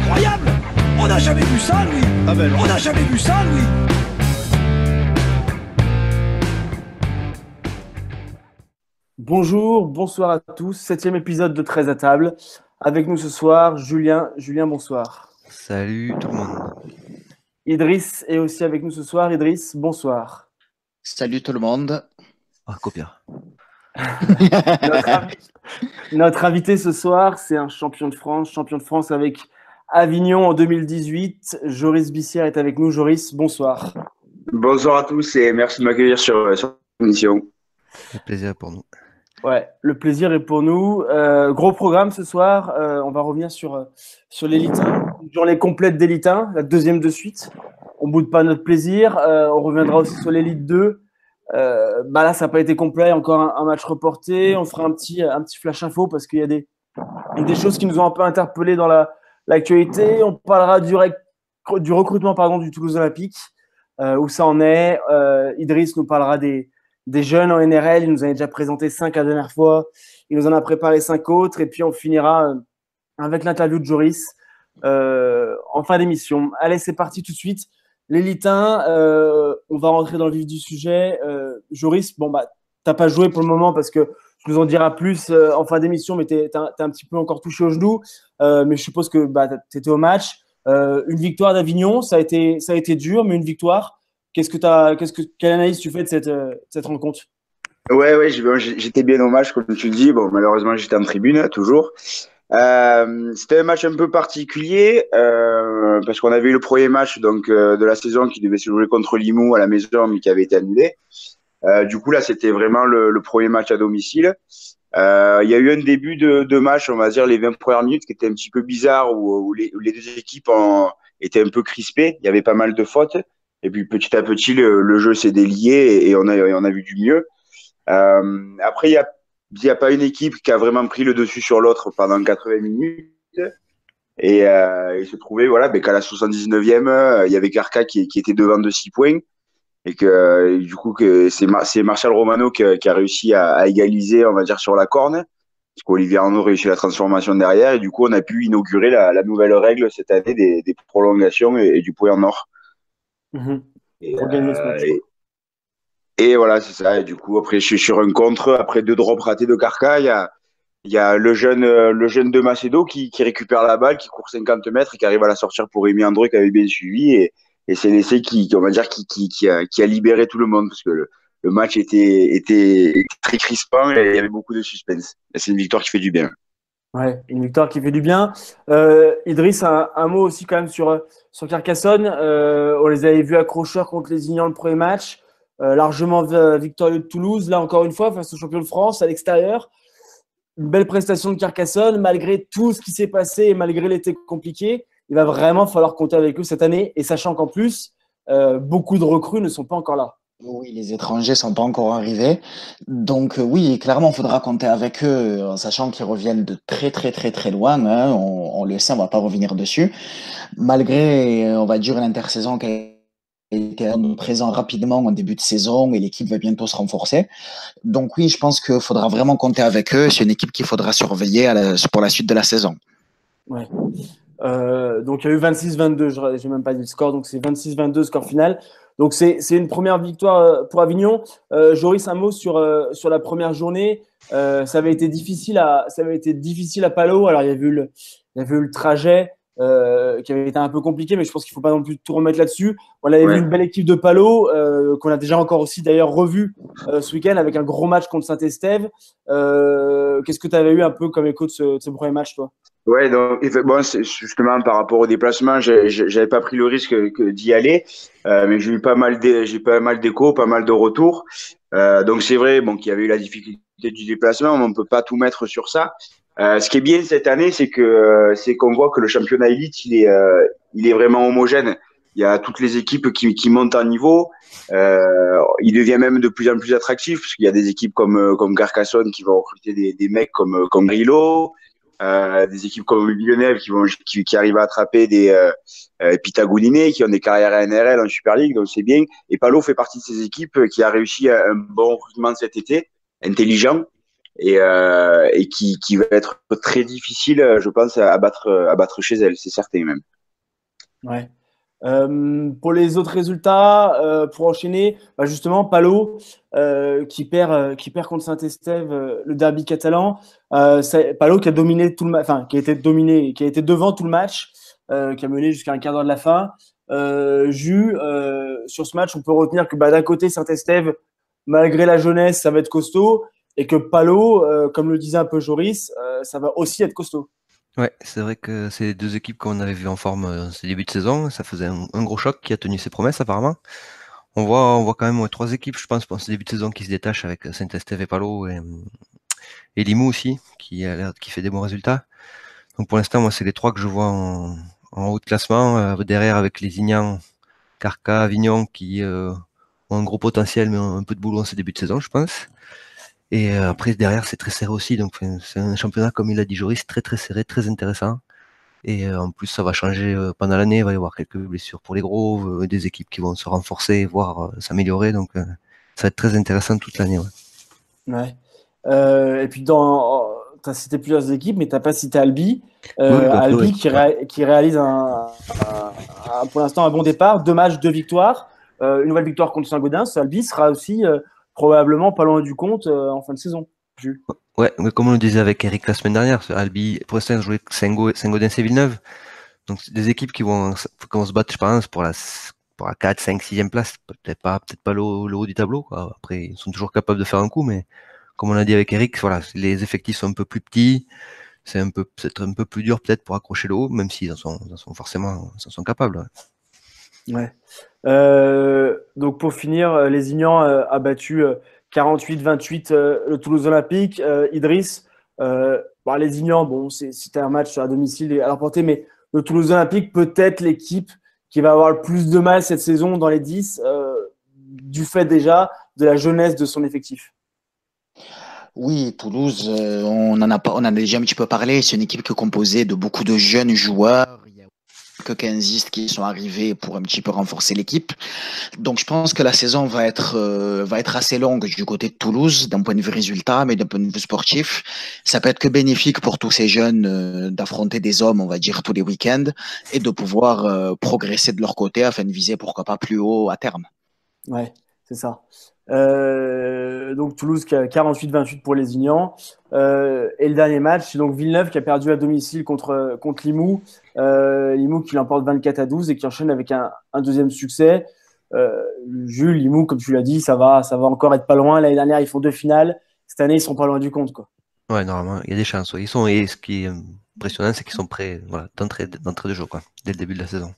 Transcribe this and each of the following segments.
incroyable! On n'a jamais vu ça, Louis! Ah ben non. On n'a jamais vu ça, Louis! Bonjour, bonsoir à tous. 7e épisode de 13 à table. Avec nous ce soir, Julien. Julien, bonsoir. Salut tout le monde. Idriss est aussi avec nous ce soir. Idriss, bonsoir. Salut tout le monde. Ah, copia. Notre invité ce soir, c'est un champion de France avec Avignon en 2018. Joris Bissière est avec nous. Joris, bonsoir. Bonsoir à tous et merci de m'accueillir sur l'émission. Le plaisir est pour nous. Ouais, le plaisir est pour nous. Gros programme ce soir. On va revenir sur l'élite 1, journée complète d'élite 1, la deuxième de suite. On boude pas notre plaisir. On reviendra aussi sur l'élite 2. Là, ça n'a pas été complet. Encore un match reporté. On fera un petit flash info parce qu'il y a des choses qui nous ont un peu interpellés dans l'actualité. On parlera du recrutement du Toulouse Olympique, où ça en est. Idriss nous parlera des jeunes en NRL. Il nous en a déjà présenté 5 la dernière fois. Il nous en a préparé 5 autres. Et puis, on finira avec l'interview de Joris en fin d'émission. Allez, c'est parti tout de suite. L'élite 1, on va rentrer dans le vif du sujet. Joris, t'as pas joué pour le moment parce que tu nous en diras plus en fin d'émission, mais t'es un petit peu encore touché au genou. Mais je suppose que t'étais au match. Une victoire d'Avignon, ça a été dur, mais une victoire. Quelle analyse tu fais de cette rencontre? Ouais, j'étais bien au match, comme tu le dis. Bon, malheureusement, j'étais en tribune, toujours. C'était un match un peu particulier parce qu'on avait eu le premier match de la saison qui devait se jouer contre Limoux à la maison, mais qui avait été annulé. Du coup, là, c'était vraiment le premier match à domicile. Il y a eu un début de match, on va dire les 20 premières minutes, qui était un petit peu bizarre, où les deux équipes étaient un peu crispées. Il y avait pas mal de fautes. Et puis petit à petit, le jeu s'est délié et on a vu du mieux. Après, il y a pas une équipe qui a vraiment pris le dessus sur l'autre pendant 80 minutes. Et il se trouvait qu'à la 79e, il y avait Carca qui était devant de 6 points. Et que du coup, c'est Martial Romano qui a réussi à égaliser, on va dire, sur la corne. Parce qu'Olivier Arnaud réussit la transformation derrière. Et du coup, on a pu inaugurer la nouvelle règle cette année des prolongations et du point en or. Pour gagner ce match. Et voilà, c'est ça. Et du coup, après, je suis sur un contre. Après 2 drops ratés de Carca, il y a le jeune de Macedo qui récupère la balle, qui court 50 mètres et qui arrive à la sortir pour Rémi André qui avait bien suivi. Et c'est l'essai qui a libéré tout le monde parce que le match était très crispant et il y avait beaucoup de suspense. Et c'est une victoire qui fait du bien. Ouais, une victoire qui fait du bien. Idriss, un mot aussi quand même sur Carcassonne. On les avait vus accrocheurs contre les Ignans le premier match, largement victorieux de Toulouse. Là, encore une fois, face au champion de France à l'extérieur. Une belle prestation de Carcassonne, malgré tout ce qui s'est passé et malgré l'été compliqué. Il va vraiment falloir compter avec eux cette année. Et sachant qu'en plus, beaucoup de recrues ne sont pas encore là. Oui, les étrangers sont pas encore arrivés. Donc oui, clairement, il faudra compter avec eux, en sachant qu'ils reviennent de très très très très loin. Hein. On le sait, on va pas revenir dessus. Malgré, on va dire, une intersaison qui a été présent rapidement en début de saison et l'équipe va bientôt se renforcer. Donc oui, je pense qu'il faudra vraiment compter avec eux. C'est une équipe qu'il faudra surveiller pour la suite de la saison. Ouais. Donc il y a eu 26-22, je n'ai même pas dit le score, donc c'est 26-22 score final. Donc c'est une première victoire pour Avignon. Joris, un mot sur la première journée. Ça avait été difficile à Palot. Alors il y avait eu le trajet qui avait été un peu compliqué, mais je pense qu'il ne faut pas non plus tout remettre là-dessus. On avait vu une belle équipe de Palot qu'on a déjà encore aussi d'ailleurs revu ce week-end avec un gros match contre Saint-Estève. Qu'est-ce que tu avais eu un peu comme écho de ce premier match, toi? Ouais, donc c'est justement par rapport au déplacement, j'avais pas pris le risque que d'y aller, mais j'ai pas mal d'échos, pas mal de retours. Donc c'est vrai, qu'il y avait eu la difficulté du déplacement, mais on peut pas tout mettre sur ça. Ce qui est bien cette année, c'est qu'on voit que le championnat élite, il est vraiment homogène. Il y a toutes les équipes qui montent en niveau. Il devient même de plus en plus attractif parce qu'il y a des équipes comme Carcassonne qui vont recruter des mecs comme Grillo. Des équipes comme Villeneuve qui arrivent à attraper des Pitagouliné qui ont des carrières à NRL en Super League, donc c'est bien. Et Palo fait partie de ces équipes qui a réussi un bon recrutement cet été, intelligent, et qui va être très difficile, je pense, à battre chez elle, c'est certain même. Ouais. Pour les autres résultats, pour enchaîner, justement, Palo qui perd contre Saint-Estève le derby catalan. Palo qui a dominé tout le enfin qui a été dominé, qui a été devant tout le match, qui a mené jusqu'à un quart d'heure de la fin. Sur ce match, on peut retenir que d'un côté Saint-Estève, malgré la jeunesse, ça va être costaud, et que Palo, comme le disait un peu Joris, ça va aussi être costaud. Ouais, c'est vrai que c'est les deux équipes qu'on avait vues en forme ces débuts de saison. Ça faisait un gros choc qui a tenu ses promesses apparemment. On voit quand même trois équipes, je pense, pour ce début de saison qui se détachent avec Saint-Estève et Palo et Limoux aussi, qui fait des bons résultats. Donc pour l'instant, moi, c'est les trois que je vois en haut de classement. Derrière, avec les Ignans, Carca, Avignon, qui ont un gros potentiel, mais ont un peu de boulot en ce début de saison, je pense. Et après, derrière, c'est très serré aussi. Donc c'est un championnat, comme il a dit Joris, très très serré, très intéressant. Et en plus, ça va changer pendant l'année. Il va y avoir quelques blessures pour les gros, des équipes qui vont se renforcer, voire s'améliorer. Donc, ça va être très intéressant toute l'année. Ouais. Ouais. Et puis, tu as cité plusieurs équipes, mais tu n'as pas cité Albi. Albi qui réalise pour l'instant un bon départ. 2 matchs, 2 victoires. Une nouvelle victoire contre Saint-Gaudens. Albi sera aussi probablement pas loin du compte en fin de saison. Ouais, mais comme on le disait avec Eric la semaine dernière, Albi, pour l'instant, jouait Saint-Gaudens et Villeneuve. Donc, c'est des équipes qui vont se battre, je pense, pour la 4, 5, 6e place. Peut-être pas le haut du tableau, quoi. Après, ils sont toujours capables de faire un coup, mais comme on l'a dit avec Eric, voilà, les effectifs sont un peu plus petits. C'est peut-être un peu plus dur, peut-être, pour accrocher le haut, même s'ils en sont forcément, ils en sont capables. Ouais. Donc, pour finir, les Ignans a battu 48-28 le Toulouse Olympique. Idriss, les Ignans, bon, c'était un match à domicile et à leur portée, mais le Toulouse Olympique, peut-être l'équipe qui va avoir le plus de mal cette saison dans les 10, du fait déjà de la jeunesse de son effectif. Oui, Toulouse, on en a déjà un petit peu parlé. C'est une équipe qui est composée de beaucoup de jeunes joueurs. Il y a quelques quinzistes qui sont arrivés pour un petit peu renforcer l'équipe. Donc, je pense que la saison va être assez longue du côté de Toulouse, d'un point de vue résultat, mais d'un point de vue sportif. Ça peut être que bénéfique pour tous ces jeunes d'affronter des hommes, on va dire, tous les week-ends et de pouvoir progresser de leur côté afin de viser, pourquoi pas, plus haut à terme. Ouais, c'est ça. Donc Toulouse qui a 48-28 pour les Ignans. Et le dernier match, c'est donc Villeneuve qui a perdu à domicile contre Limoux. Limoux qui l'emporte 24-12 et qui enchaîne avec un deuxième succès. Jules, Limoux, comme tu l'as dit, ça va encore être pas loin. L'année dernière, ils font 2 finales. Cette année, ils sont pas loin du compte, quoi. Ouais, normalement, il y a des chances. Ouais. Et ce qui est impressionnant, c'est qu'ils sont prêts, voilà, d'entrée de jeu, quoi, dès le début de la saison.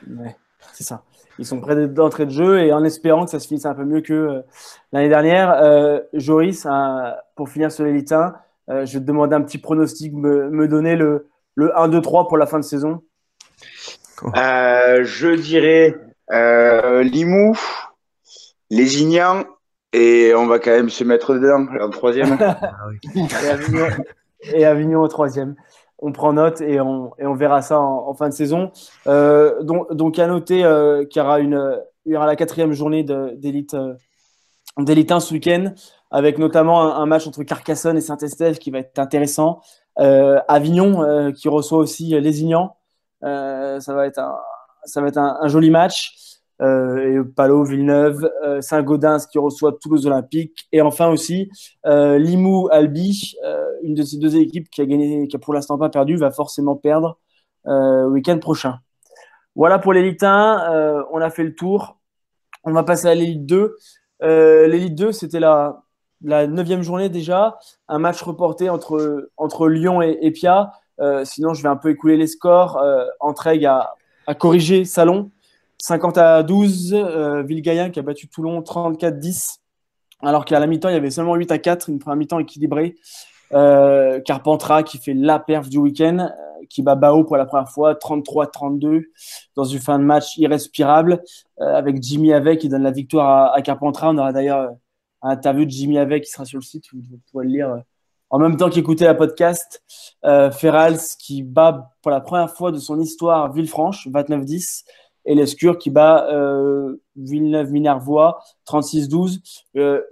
Ouais, c'est ça. Ils sont prêts d'entrée de jeu et en espérant que ça se finisse un peu mieux que l'année dernière. Joris, pour finir sur les Lilitains, je vais te demander un petit pronostic, me donner le 1-2-3 pour la fin de saison. Je dirais Limoux, les Ignans, et on va quand même se mettre dedans en 3e. Et Avignon au 3e. On prend note et on verra ça en fin de saison. Donc à noter qu'il y aura la 4e journée d'élite 1 ce week-end, avec notamment un match entre Carcassonne et Saint-Estève qui va être intéressant. Avignon qui reçoit aussi les Ignans. Ça va être un joli match. Et Palo, Villeneuve, Saint-Gaudens qui reçoit Toulouse Olympique. Et enfin aussi, Limoux, Albi, une de ces 2 équipes qui a pour l'instant pas perdu, va forcément perdre week-end prochain. Voilà pour l'élite 1. On a fait le tour. On va passer à l'élite 2. L'élite 2, c'était la 9e journée déjà. Un match reporté entre Lyon et Pia. Sinon, je vais un peu écouler les scores. Entraigues a corrigé Salon. 50-12, Villegayen qui a battu Toulon 34-10, alors qu'à la mi-temps, il y avait seulement 8-4, une première mi-temps équilibrée. Carpentras qui fait la perf du week-end, qui bat Bao pour la première fois, 33-32, dans une fin de match irrespirable, avec Jimmy Avec qui donne la victoire à Carpentras. On aura d'ailleurs un interview de Jimmy Avec qui sera sur le site, vous pourrez le lire en même temps qu'écouter la podcast. Ferrals qui bat pour la première fois de son histoire Villefranche, 29-10. et l'Escure qui bat Villeneuve-Minervois 36-12.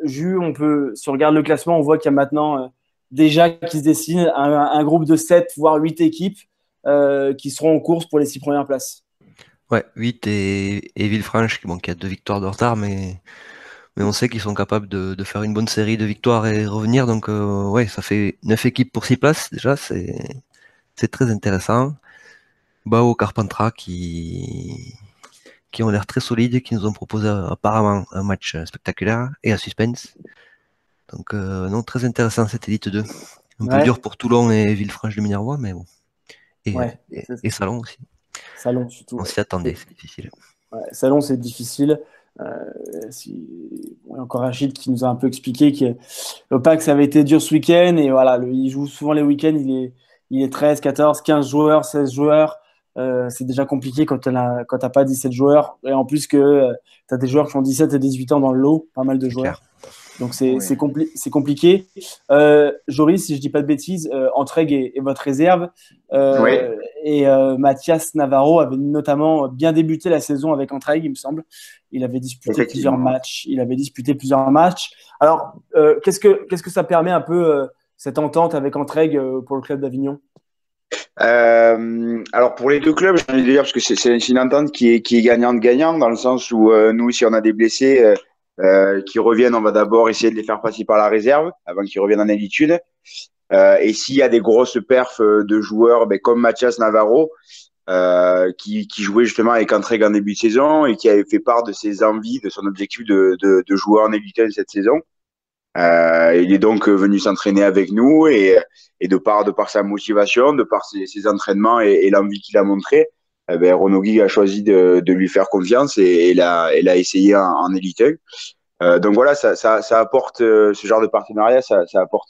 Jules, si on regarde le classement, on voit qu'il y a maintenant déjà qui se dessine un groupe de 7 voire 8 équipes qui seront en course pour les 6 premières places. Ouais, 8 et Villefranche qui a 2 victoires de retard, mais on sait qu'ils sont capables de faire une bonne série de victoires et revenir. Donc, ouais, ça fait 9 équipes pour 6 places. Déjà, c'est très intéressant. Bao Carpentras qui ont l'air très solides et qui nous ont proposé apparemment un match spectaculaire et à suspense. Donc, non, très intéressant cette Élite 2. Un peu dur pour Toulon et Villefranche de Minervois, mais bon. Et Salon aussi. Salon, surtout. On s'y attendait, c'est difficile. Ouais, Salon, c'est difficile. Il y a encore Rachid qui nous a un peu expliqué que pas que ça avait été dur ce week-end. Et voilà, il joue souvent les week-ends. Il est 13, 14, 15 joueurs, 16 joueurs. C'est déjà compliqué quand tu n'as pas 17 joueurs. Et en plus que tu as des joueurs qui ont 17 et 18 ans dans le lot, pas mal de joueurs. Clair. Donc c'est compliqué. Joris, si je dis pas de bêtises, Entraigues est votre réserve. Oui. Et Mathias Navarro avait notamment bien débuté la saison avec Entraigues, il me semble. Il avait disputé plusieurs matchs. Alors, qu'est-ce que ça permet un peu cette entente avec Entraigues pour le club d'Avignon? Alors pour les deux clubs, j'ai envie de dire parce que c'est une entente qui est gagnante-gagnant dans le sens où nous, si on a des blessés qui reviennent, on va d'abord essayer de les faire passer par la réserve avant qu'ils reviennent en élitude. Et s'il y a des grosses perfs de joueurs comme Mathias Navarro, qui jouait justement avec Entraigues en début de saison et qui avait fait part de ses envies, de son objectif de jouer en élite 1 cette saison. Il est donc venu s'entraîner avec nous et de par sa motivation, de par ses entraînements et l'envie qu'il a montré, Renaud Guy a choisi de lui faire confiance et l'a essayé en élite 1. Donc voilà, ça apporte ce genre de partenariat, ça apporte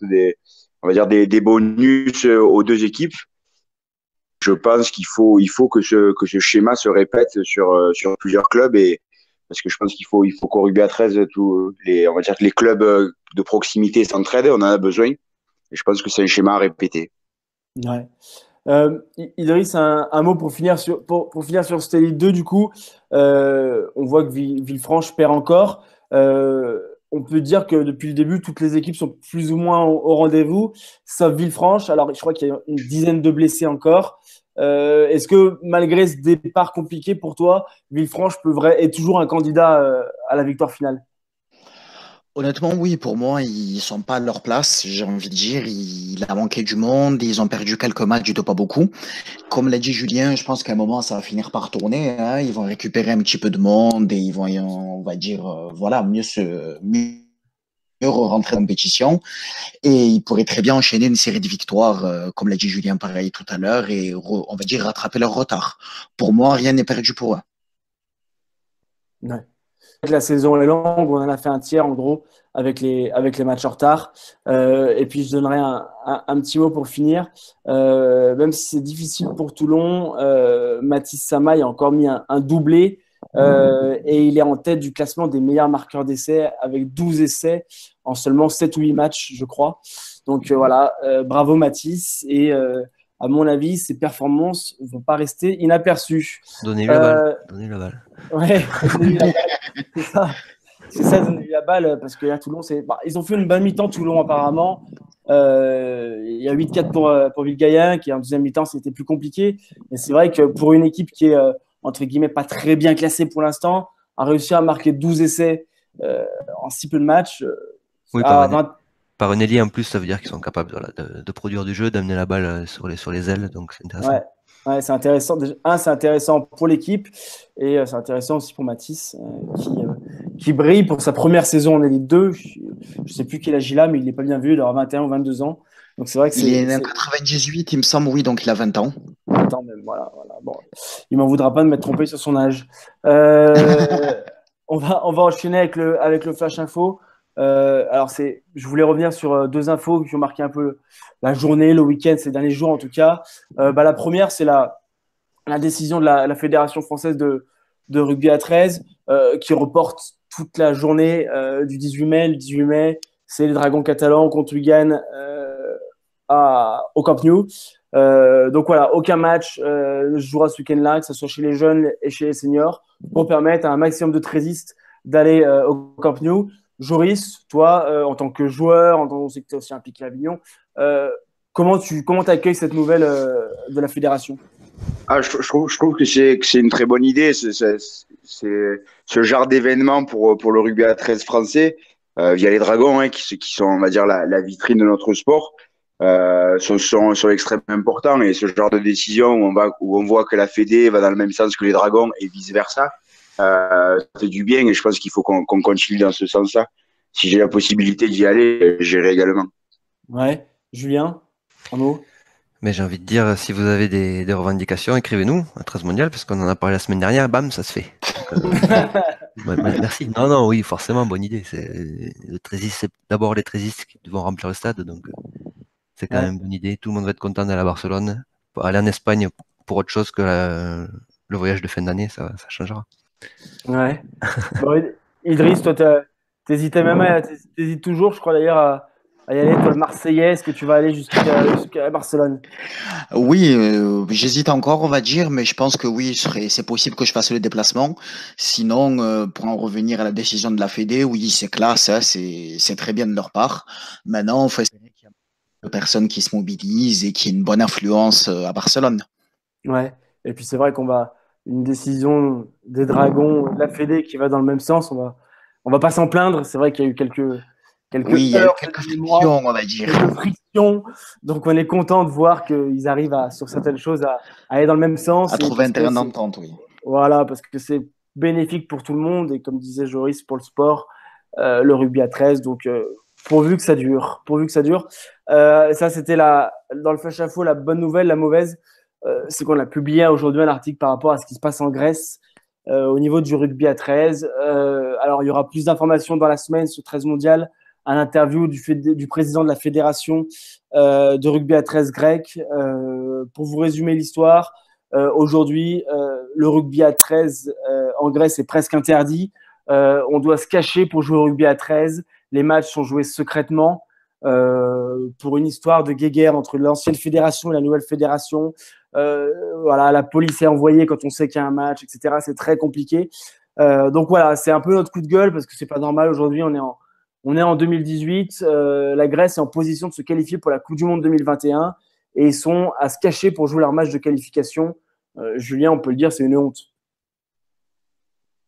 on va dire des bonus aux deux équipes. Je pense qu'il faut que ce schéma se répète sur plusieurs clubs parce que je pense qu'il faut qu'au rugby à 13 on va dire que les clubs de proximité s'entraident, on en a besoin. Et je pense que c'est un schéma à répéter. Ouais. Idriss, un mot pour finir sur cette Élite 2 du coup. On voit que Villefranche perd encore. On peut dire que depuis le début, toutes les équipes sont plus ou moins au rendez-vous, sauf Villefranche. Alors, je crois qu'il y a une dizaine de blessés encore. Est-ce que malgré ce départ compliqué pour toi, Villefranche est toujours un candidat à la victoire finale? Honnêtement, oui, pour moi, ils sont pas à leur place, j'ai envie de dire. Il a manqué du monde, ils ont perdu quelques matchs de pas beaucoup. Comme l'a dit Julien, je pense qu'à un moment, ça va finir par tourner, hein. Ils vont récupérer un petit peu de monde et ils vont, on va dire, voilà, mieux rentrer en compétition. Et ils pourraient très bien enchaîner une série de victoires, comme l'a dit Julien pareil tout à l'heure, et on va dire rattraper leur retard. Pour moi, rien n'est perdu pour eux. Ouais. La saison est longue, on en a fait un tiers en gros avec les matchs en retard. Et puis je donnerai un petit mot pour finir. Même si c'est difficile pour Toulon, Mathis Samaï a encore mis un doublé et il est en tête du classement des meilleurs marqueurs d'essais avec 12 essais en seulement 7 ou 8 matchs, je crois. Donc voilà, bravo Mathis et à mon avis, ces performances ne vont pas rester inaperçues. Donnez-lui la balle. Donnez-lui la balle. Ouais, c'est ça, donner la balle, parce que là, Toulon, ils ont fait une bonne mi-temps, Toulon, apparemment. Il y a 8-4 pour Villegayen, qui en deuxième mi-temps, c'était plus compliqué. Mais c'est vrai que pour une équipe qui est, entre guillemets, pas très bien classée pour l'instant, a réussi à marquer 12 essais en si peu de matchs. Oui, par un ailier en plus, ça veut dire qu'ils sont capables de produire du jeu, d'amener la balle sur les ailes, donc c'est intéressant. Ouais, c'est intéressant. C'est intéressant pour l'équipe et c'est intéressant aussi pour Mathis qui brille pour sa première saison en Élite 2. Je ne sais plus quel âge il a, mais il n'est pas bien vu, il aura 21 ou 22 ans. Donc c'est vrai que il est en 98, il me semble, oui, donc il a 20 ans. 20 ans même, voilà. Bon, il ne m'en voudra pas de m'être trompé sur son âge. On va enchaîner avec le Flash Info. Alors je voulais revenir sur deux infos qui ont marqué un peu la journée, le week-end, ces derniers jours en tout cas. La première, c'est la décision de la Fédération française de rugby à 13 qui reporte toute la journée du 18 mai. Le 18 mai, c'est les Dragons catalans contre Wigan au Camp Nou. Donc voilà, aucun match ne se jouera ce week-end-là, que ce soit chez les jeunes et chez les seniors, pour permettre à un maximum de trésistes d'aller au Camp Nou. Joris, toi, en tant que joueur, on sait que tu es aussi impliqué à Avignon, comment t'accueilles cette nouvelle de la fédération? Je trouve que c'est une très bonne idée, ce genre d'événement pour le rugby à 13 français, via les Dragons, hein, qui sont, on va dire, la vitrine de notre sport, sont extrêmement importants. Et ce genre de décision où on voit que la Fédé va dans le même sens que les Dragons et vice-versa, ça fait du bien et je pense qu'il faut qu'on continue dans ce sens-là. Si j'ai la possibilité d'y aller, j'irai également. Ouais, Julien, un mot? Mais j'ai envie de dire, si vous avez des revendications, écrivez-nous à 13 mondial, parce qu'on en a parlé la semaine dernière, bam, ça se fait. Donc, merci. Non, non, oui, forcément, bonne idée. C'est d'abord les trésistes qui vont remplir le stade, donc c'est quand même une bonne idée. Tout le monde va être content d'aller à Barcelone. Pour aller en Espagne pour autre chose que le voyage de fin d'année, ça changera. Ouais. Bon, Idriss, toi, t'hésitais t'hésites toujours, je crois d'ailleurs, à y aller, toi, le Marseillais, est-ce que tu vas aller jusqu'à Barcelone? Oui, j'hésite encore, on va dire, mais je pense que oui, c'est possible que je fasse le déplacement. Sinon, pour en revenir à la décision de la Fédé, oui, c'est classe, hein, c'est très bien de leur part. Maintenant, il faut espérer qu'il y a de personnes qui se mobilisent et qu'il y ait une bonne influence à Barcelone. Ouais. Et puis c'est vrai qu'on va une décision des Dragons, de la Fédé qui va dans le même sens. On va pas s'en plaindre. C'est vrai qu'il y a eu quelques Oui, il y a eu heures, quelques quelques mois, frictions, on va dire. quelques frictions. Donc on est content de voir qu'ils arrivent sur certaines choses à aller dans le même sens. À Et trouver un parce que terrain d'entente, oui. voilà, parce que c'est bénéfique pour tout le monde et comme disait Joris, pour le sport, le rugby à 13. Donc pourvu que ça dure, pourvu que ça dure. Ça c'était dans le flash info la bonne nouvelle, la mauvaise. C'est qu'on a publié aujourd'hui un article par rapport à ce qui se passe en Grèce au niveau du rugby à 13. Alors, il y aura plus d'informations dans la semaine sur 13 mondial, un interview du président de la fédération de rugby à 13 grec. Pour vous résumer l'histoire, aujourd'hui, le rugby à 13 en Grèce est presque interdit. On doit se cacher pour jouer au rugby à 13. Les matchs sont joués secrètement. Pour une histoire de guéguerre entre l'ancienne fédération et la nouvelle fédération. Voilà, la police est envoyée quand on sait qu'il y a un match, etc. C'est très compliqué. Donc voilà, c'est un peu notre coup de gueule parce que c'est pas normal aujourd'hui. On est en 2018. La Grèce est en position de se qualifier pour la Coupe du Monde 2021 et ils sont à se cacher pour jouer leur match de qualification. Julien, on peut le dire, c'est une honte.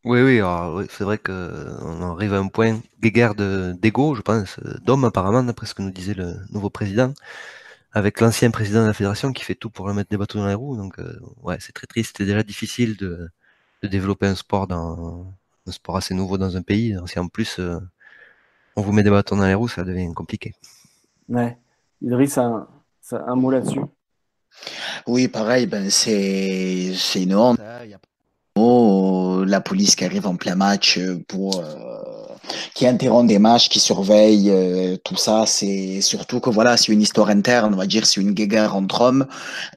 Oui, oui, alors, oui, c'est vrai qu'on arrive à un point guéguerre d'ego, je pense, d'homme apparemment, d'après ce que nous disait le nouveau président, avec l'ancien président de la fédération qui fait tout pour remettre des bateaux dans les roues. Donc, ouais, c'est très triste. C'était déjà difficile de développer un sport assez nouveau dans un pays. Alors, si en plus on vous met des bâtons dans les roues, ça devient compliqué. Ouais. Idriss a un mot là-dessus. Oui, pareil, ben c'est une honte, hein. Il y a pas de mots, la police qui arrive en plein match qui interrompt des matchs, qui surveille tout ça. C'est surtout que voilà, c'est une histoire interne, on va dire, c'est une guéguerre entre hommes.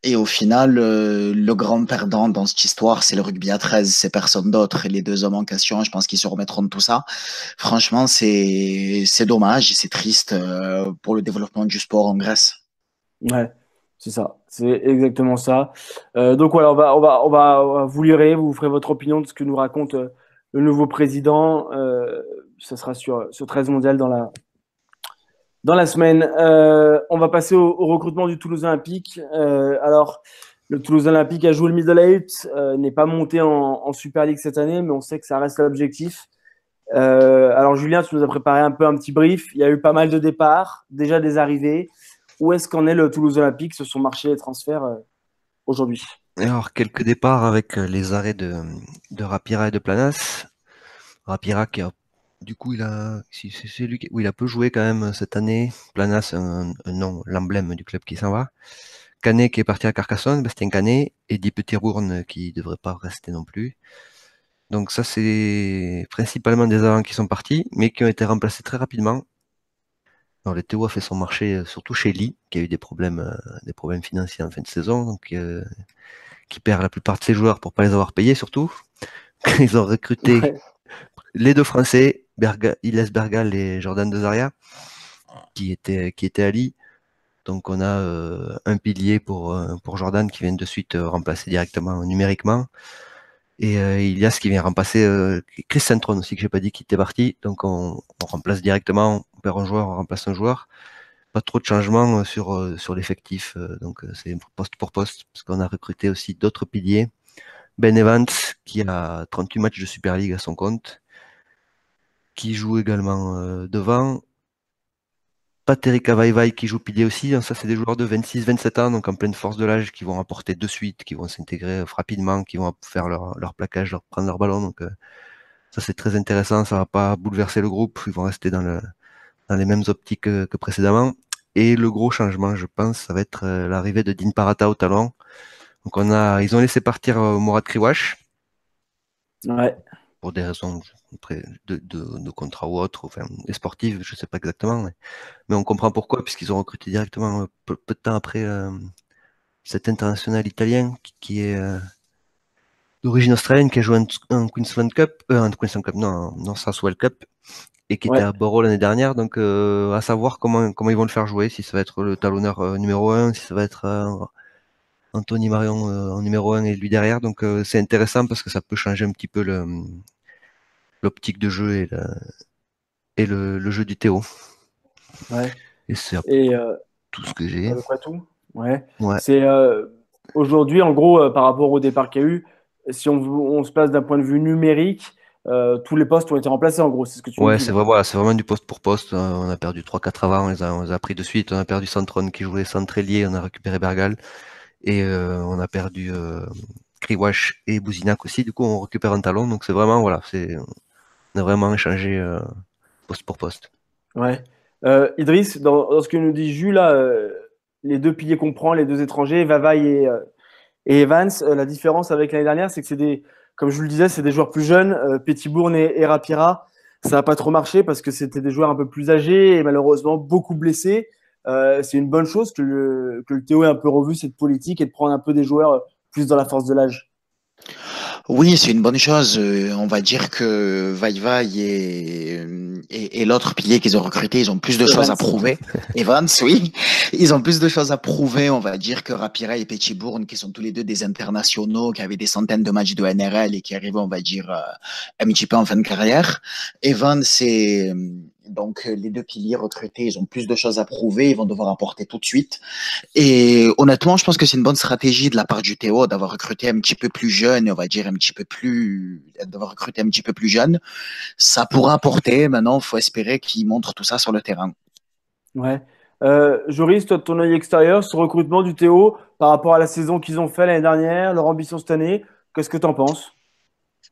Et au final, le grand perdant dans cette histoire, c'est le rugby à 13, c'est personne d'autre. Et les deux hommes en question, je pense qu'ils se remettront de tout ça. Franchement, c'est dommage et c'est triste pour le développement du sport en Grèce. Ouais, c'est ça, c'est exactement ça. Donc voilà, vous lirez, vous ferez votre opinion de ce que nous raconte le nouveau président. Ça sera sur 13 mondial dans la semaine. On va passer au recrutement du Toulouse Olympique. Alors, le Toulouse Olympique a joué le Middle Eight, n'est pas monté en Super League cette année, mais on sait que ça reste l'objectif. Alors Julien, tu nous as préparé un petit brief. Il y a eu pas mal de départs, déjà des arrivées. Où est-ce qu'en est le Toulouse Olympique sur son marché des transferts aujourd'hui? Alors, quelques départs avec les arrêts de Rapira et de Planas. Rapira qui a, du coup, c'est lui il a peu joué quand même cette année. Planas, un nom, l'emblème du club qui s'en va. Canet qui est parti à Carcassonne, Bastien Canet, et Di Petit-Bourne qui ne devrait pas rester non plus. Donc ça, c'est principalement des avants qui sont partis, mais qui ont été remplacés très rapidement. Alors, le Théo a fait son marché surtout chez Lee, qui a eu des problèmes financiers en fin de saison, donc qui perd la plupart de ses joueurs pour pas les avoir payés surtout. Ils ont recruté les deux Français, Iles Bergal et Jordan Dezaria, qui étaient à Lee. Donc on a un pilier pour Jordan qui vient de suite remplacer directement numériquement. Et Ilias qui vient remplacer Chris Centron aussi, que j'ai pas dit qui était parti. Donc on remplace directement, on perd un joueur, on remplace un joueur. Pas trop de changements sur l'effectif. Donc c'est poste pour poste, parce qu'on a recruté aussi d'autres piliers. Ben Evans, qui a 38 matchs de Super League à son compte, qui joue également devant. Patrick Avaivai qui joue pilier aussi. Ça, c'est des joueurs de 26-27 ans, donc en pleine force de l'âge, qui vont apporter de suite, qui vont s'intégrer rapidement, qui vont faire leur plaquage, prendre leur ballon. Donc ça, c'est très intéressant. Ça va pas bouleverser le groupe. Ils vont rester dans les mêmes optiques que précédemment. Et le gros changement, je pense, ça va être l'arrivée de Dean Parata au talon. Donc ils ont laissé partir Mourad Kriwash. Ouais. Pour des raisons de contrat ou autre, enfin, et sportives, je sais pas exactement, mais on comprend pourquoi, puisqu'ils ont recruté directement peu de temps après cet international italien qui est d'origine australienne, qui a joué un Queensland Cup, non, Southwell Cup, et qui était à Borough l'année dernière. Donc à savoir comment ils vont le faire jouer, si ça va être le talonneur numéro 1, si ça va être Anthony Marion en numéro 1 et lui derrière. Donc c'est intéressant parce que ça peut changer un petit peu l'optique de jeu et le jeu du Théo. Ouais. Et c'est tout ce que j'ai. À peu près tout. Ouais. Ouais. C'est aujourd'hui, en gros, par rapport au départ qu'il y a eu, si on se place d'un point de vue numérique, tous les postes ont été remplacés, en gros. C'est ce que tu me Ouais, dis. c'est vrai, voilà, c'est vraiment du poste pour poste. On a perdu 3-4 avant, on les a pris de suite. On a perdu Santron qui jouait centre ailier, on a récupéré Bergal. Et on a perdu Kriwash et Bouzinac aussi. Du coup, on récupère un talon. Donc c'est vraiment, voilà, on a vraiment échangé poste pour poste. Ouais. Idriss, dans ce que nous dit Jules, là, les deux piliers qu'on prend, les deux étrangers, Vavaille et Evans, la différence avec l'année dernière, c'est que comme je vous le disais, c'est des joueurs plus jeunes. Petitbourne et Rapira, ça n'a pas trop marché parce que c'était des joueurs un peu plus âgés et malheureusement beaucoup blessés. C'est une bonne chose que le Théo ait un peu revu cette politique et de prendre un peu des joueurs plus dans la force de l'âge. Oui, c'est une bonne chose. On va dire que Vaivai et l'autre pilier qu'ils ont recruté, ils ont plus de choses à prouver. Evans, oui. Ils ont plus de choses à prouver, on va dire, que Rapira et Petitbourne, qui sont tous les deux des internationaux, qui avaient des centaines de matchs de NRL et qui arrivaient, on va dire, un petit peu en fin de carrière. Evans, c'est donc les deux piliers recrutés, ils ont plus de choses à prouver, ils vont devoir apporter tout de suite. Et honnêtement, je pense que c'est une bonne stratégie de la part du Théo d'avoir recruté un petit peu plus jeune, on va dire d'avoir recruté un petit peu plus jeune. Ça pourra apporter. Maintenant, il faut espérer qu'il montre tout ça sur le terrain. Ouais. Joris, toi, de ton œil extérieur, ce recrutement du Théo par rapport à la saison qu'ils ont fait l'année dernière, leur ambition cette année, qu'est-ce que tu en penses?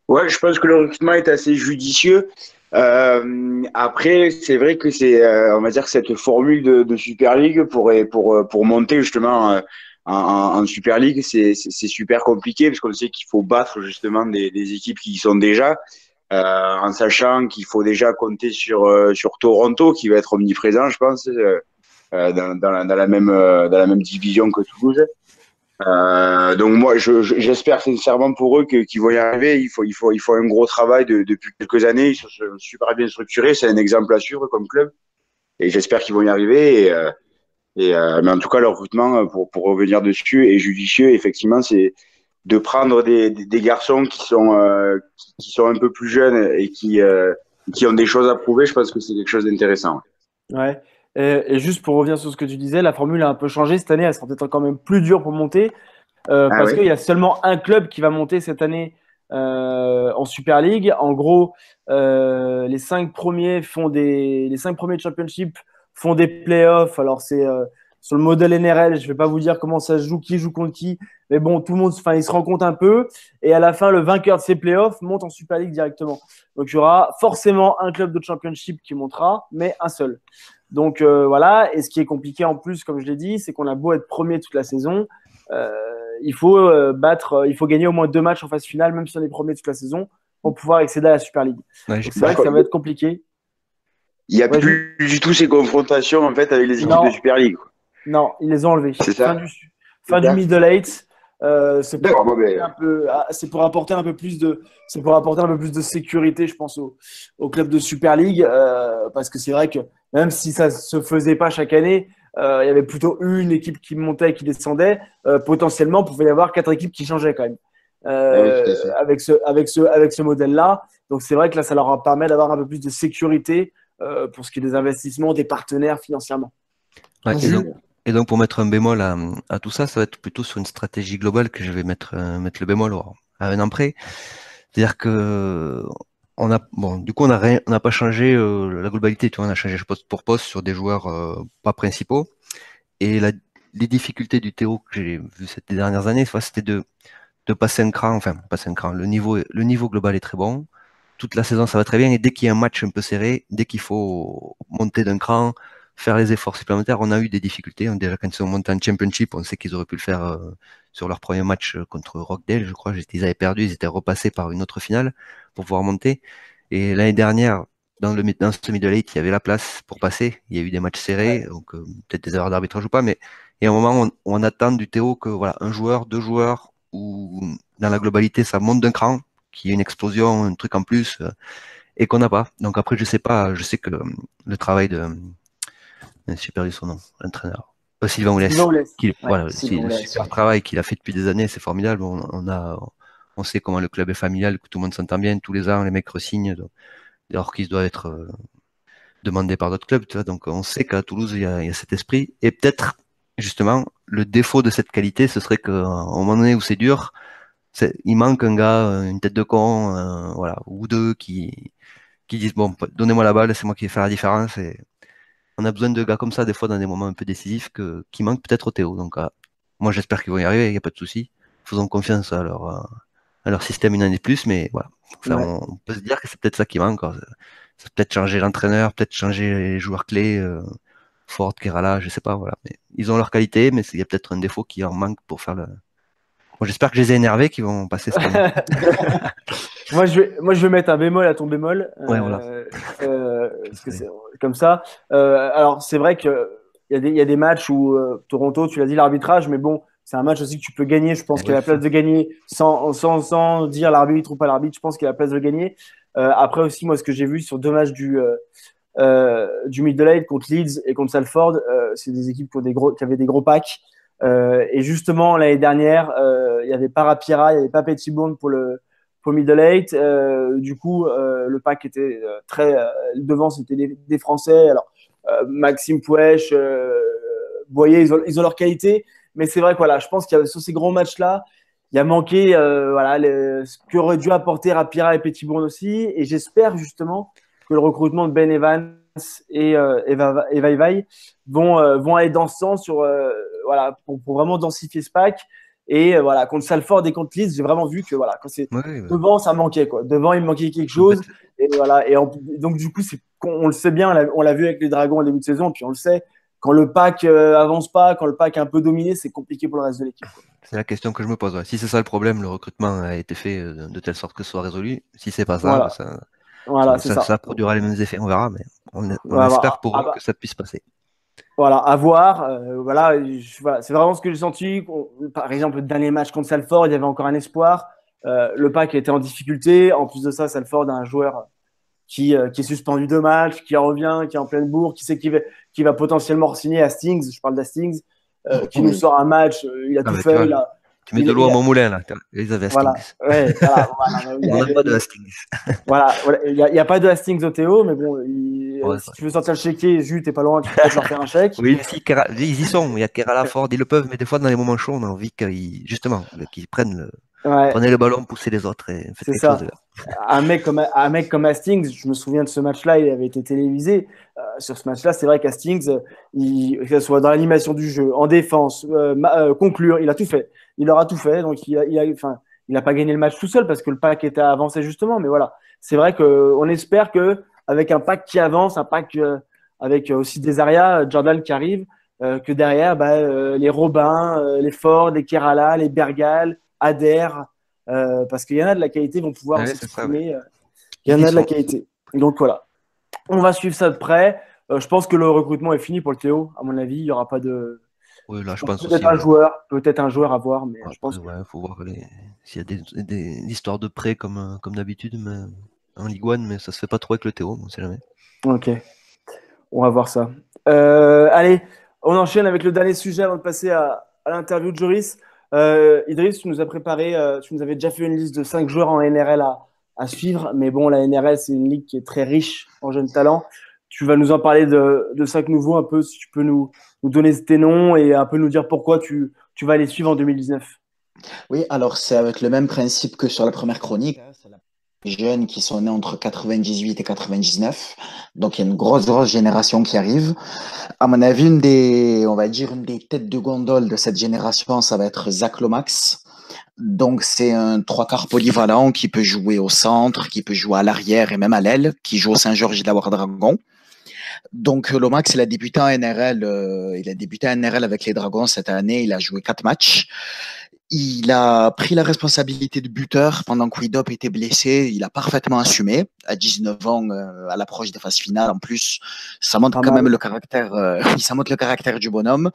Ouais, je pense que le recrutement est assez judicieux. Après, c'est vrai que on va dire, cette formule de Super League pour monter justement en Super League, c'est super compliqué parce qu'on sait qu'il faut battre justement des équipes qui y sont déjà, en sachant qu'il faut déjà compter sur Toronto qui va être omniprésent, je pense, dans la même division que Toulouse. Donc moi, j'espère sincèrement pour eux qu'ils vont y arriver. Il faut un gros travail depuis quelques années. Ils sont super bien structurés. C'est un exemple à suivre comme club. Et j'espère qu'ils vont y arriver. Mais en tout cas, leur recrutement, pour revenir dessus, est judicieux. Effectivement, c'est de prendre des garçons qui sont un peu plus jeunes et qui ont des choses à prouver. Je pense que c'est quelque chose d'intéressant. Ouais. Et juste pour revenir sur ce que tu disais, la formule a un peu changé cette année. Elle sera peut-être quand même plus dure pour monter parce qu'il y a seulement un club qui va monter cette année en Super League. En gros, les 5 premiers de Championship font des playoffs. Alors c'est sur le modèle NRL. Je vais pas vous dire comment ça se joue, qui joue contre qui, mais bon, tout le monde, enfin, il se rend compte un peu. Et à la fin, le vainqueur de ces playoffs monte en Super League directement. Donc il y aura forcément un club de Championship qui montera, mais un seul. Donc voilà, et ce qui est compliqué en plus, comme je l'ai dit, c'est qu'on a beau être premier toute la saison, il faut gagner au moins 2 matchs en phase finale, même si on est premier toute la saison, pour pouvoir accéder à la Super League. Ouais, c'est vrai que ça va être compliqué. Il n'y a plus du tout ces confrontations en fait avec les équipes de Super League. Non, ils les ont enlevés. C'est ça. Fin du middle eight. C'est pour apporter un peu plus de sécurité, je pense, au club de Super League, parce que c'est vrai que même si ça se faisait pas chaque année, il y avait plutôt une équipe qui montait et qui descendait. Potentiellement, il pouvait y avoir 4 équipes qui changeaient quand même. Oui, tout à fait. Avec ce modèle-là. Donc c'est vrai que là, ça leur permet d'avoir un peu plus de sécurité pour ce qui est des investissements, des partenaires financièrement. Ouais, Jules, et donc, pour mettre un bémol à tout ça, ça va être plutôt sur une stratégie globale que je vais mettre le bémol à un an près. C'est-à-dire que du coup, on n'a pas changé la globalité. Tu vois, on a changé poste pour poste sur des joueurs pas principaux. Et les difficultés du Théo que j'ai vu ces dernières années, c'était de passer un cran. Enfin, passer un cran. Le niveau global est très bon. Toute la saison, ça va très bien. Et dès qu'il y a un match un peu serré, dès qu'il faut monter d'un cran, faire les efforts supplémentaires, on a eu des difficultés. Déjà, quand ils sont montés en Championship, on sait qu'ils auraient pu le faire sur leur premier match contre Rockdale, je crois. Ils avaient perdu, ils étaient repassés par une autre finale pour pouvoir monter. Et l'année dernière, dans ce middle eight, il y avait la place pour passer. Il y a eu des matchs serrés, donc peut-être des erreurs d'arbitrage ou pas, mais il y a un moment où on attend du Théo que voilà, un joueur, 2 joueurs, ou dans la globalité, ça monte d'un cran, qu'il y ait une explosion, un truc en plus, et qu'on n'a pas. Donc après, je sais pas, je sais que le travail j'ai perdu son nom, l'entraîneur, Sylvain Oulès, Sylvain Oulès. voilà, Sylvain le Oulès, super travail qu'il a fait depuis des années, c'est formidable. On sait comment le club est familial, que tout le monde s'entend bien, tous les ans, les mecs re-signent, alors qu'ils doivent être demandés par d'autres clubs, tu vois. Donc on sait qu'à Toulouse, il y a cet esprit. Et peut-être, justement, le défaut de cette qualité, ce serait qu'au moment donné où c'est dur, il manque un gars, une tête de con, voilà, ou deux qui disent bon, donnez-moi la balle, c'est moi qui vais faire la différence. Et on a besoin de gars comme ça des fois dans des moments un peu décisifs qui manquent peut-être au Théo. Donc moi j'espère qu'ils vont y arriver, il n'y a pas de souci. Faisons confiance à leur système une année de plus, mais voilà. Enfin, Ouais. on peut se dire que c'est peut-être ça qui manque. Ça peut-être changer l'entraîneur, peut-être changer les joueurs clés, Ford, Kerala, je sais pas, voilà. Mais ils ont leur qualité, mais il y a peut-être un défaut qui en manque pour faire le. Bon, j'espère que je les ai énervés, qu'ils vont passer cette année. Moi, je vais mettre un bémol à ton bémol. Ouais, voilà. Parce que c'est comme ça. Alors, c'est vrai qu'il y a des matchs où Toronto, tu l'as dit, l'arbitrage, mais bon, c'est un match aussi que tu peux gagner. Je pense Eh qu'il y a oui, la place de gagner sans dire l'arbitre ou pas l'arbitre. Je pense qu'il y a la place de gagner. Après aussi, moi, ce que j'ai vu sur 2 matchs du Middle Eight contre Leeds et contre Salford, c'est des équipes qui avaient des gros packs. Et justement, l'année dernière, il n'y avait pas Rapira, il n'y avait pas Petitbon pour Middle Eight. Du coup, le pack était très devant, c'était des Français. Alors Maxime Pouèche, Boyer, ils ont leur qualité, mais c'est vrai que voilà, je pense qu'il y a sur ces gros matchs-là, il y a manqué voilà ce qu'aurait dû apporter Rapira et Petitbon aussi. Et j'espère justement que le recrutement de Ben Evans et Vai vont aller dans ce sens voilà, pour vraiment densifier ce pack. Et voilà, contre Salford et contre Leeds, j'ai vraiment vu que voilà, quand c'est ouais. devant, ça manquait quoi. Devant, il manquait quelque chose. Et voilà. Donc du coup, on le sait bien, on l'a vu avec les Dragons au début de saison, puis on le sait. Quand le pack avance pas, quand le pack est un peu dominé, c'est compliqué pour le reste de l'équipe. C'est la question que je me pose. Ouais. Si c'est ça le problème, le recrutement a été fait de telle sorte que ce soit résolu. Si c'est pas ça, Voilà, voilà, c'est ça. ça produira les mêmes effets. On verra, mais on Voilà, espère pour eux que ça puisse passer. voilà, à voir. Voilà, voilà, c'est vraiment ce que j'ai senti. Par exemple, le dernier match contre Salford, il y avait encore un espoir. Le pack était en difficulté. En plus de ça, Salford a un joueur qui est suspendu 2 matchs, qui revient, qui est en pleine bourre, qui sait qui va potentiellement signer Hastings. Je parle d'Hastings, qui nous sort un match. Il a tout Tu fait. vois, tu mets de l'eau à mon moulin, là. Ils avaient Voilà, Hastings. ouais, voilà, On n'a pas de Hastings. voilà, il n'y a pas de Hastings au Théo, mais bon, Ouais, si tu veux sortir le chéquier, Jus, t'es pas loin, tu peux peut-être leur faire un chèque. oui, si, ils y sont. Il y a Kerala, Ford, ils le peuvent, mais des fois, dans les moments chauds, on a envie qu'ils Ouais, prenez le ballon, poussez les autres et faites c'est quelque chose, ça. les gars. Un mec comme Hastings, je me souviens de ce match-là, il avait été télévisé. Sur ce match-là, c'est vrai qu'Hastings, que ce soit dans l'animation du jeu, en défense, conclure, il a tout fait. Il aura tout fait, donc enfin, il n'a pas gagné le match tout seul parce que le pack était avancé justement. Mais voilà, c'est vrai qu'on espère que avec un pack qui avance, un pack avec aussi des Arias, Jordan qui arrive, que derrière, les Robin, les Ford, les Kerala, les Bergal, Adair, parce qu'il y en a de la qualité, vont pouvoir Ouais, aussi c'est ça, ouais. s'exprimer. Il y en Ils y a de la sont. qualité. Donc voilà, on va suivre ça de près. Je pense que le recrutement est fini pour le Théo. À mon avis, il n'y aura pas de. Oui, là, Je je pense pense aussi, ouais. peut-être un joueur à voir, mais je Après, pense que. ouais, faut voir s'il y a des histoires de prêt comme d'habitude, mais en Ligue 1, mais ça se fait pas trop avec le Théo, on sait jamais. Ok, on va voir ça. Allez, On enchaîne avec le dernier sujet avant de passer à l'interview de Joris. Idriss, tu nous as préparé, tu nous avais déjà fait une liste de 5 joueurs en NRL à suivre, mais bon, la NRL, c'est une ligue qui est très riche en jeunes talents. Tu vas nous en parler de 5 nouveaux, un peu, si tu peux nous donner tes noms et un peu nous dire pourquoi tu vas les suivre en 2019. Oui, alors c'est avec le même principe que sur la première chronique, hein. C'est les jeunes qui sont nés entre 98 et 99. Donc il y a une grosse génération qui arrive. À mon avis, on va dire, une des têtes de gondole de cette génération, ça va être Zach Lomax. Donc c'est un trois quarts polyvalent qui peut jouer au centre, qui peut jouer à l'arrière et même à l'aile, qui joue au Saint-Georges de la Dragon. Donc Lomax, il a débuté en NRL avec les Dragons cette année, il a joué 4 matchs. Il a pris la responsabilité de buteur pendant que Widop était blessé. Il a parfaitement assumé à 19 ans, à l'approche des phases finales. En plus, ça montre quand même le caractère, ça montre le caractère du bonhomme.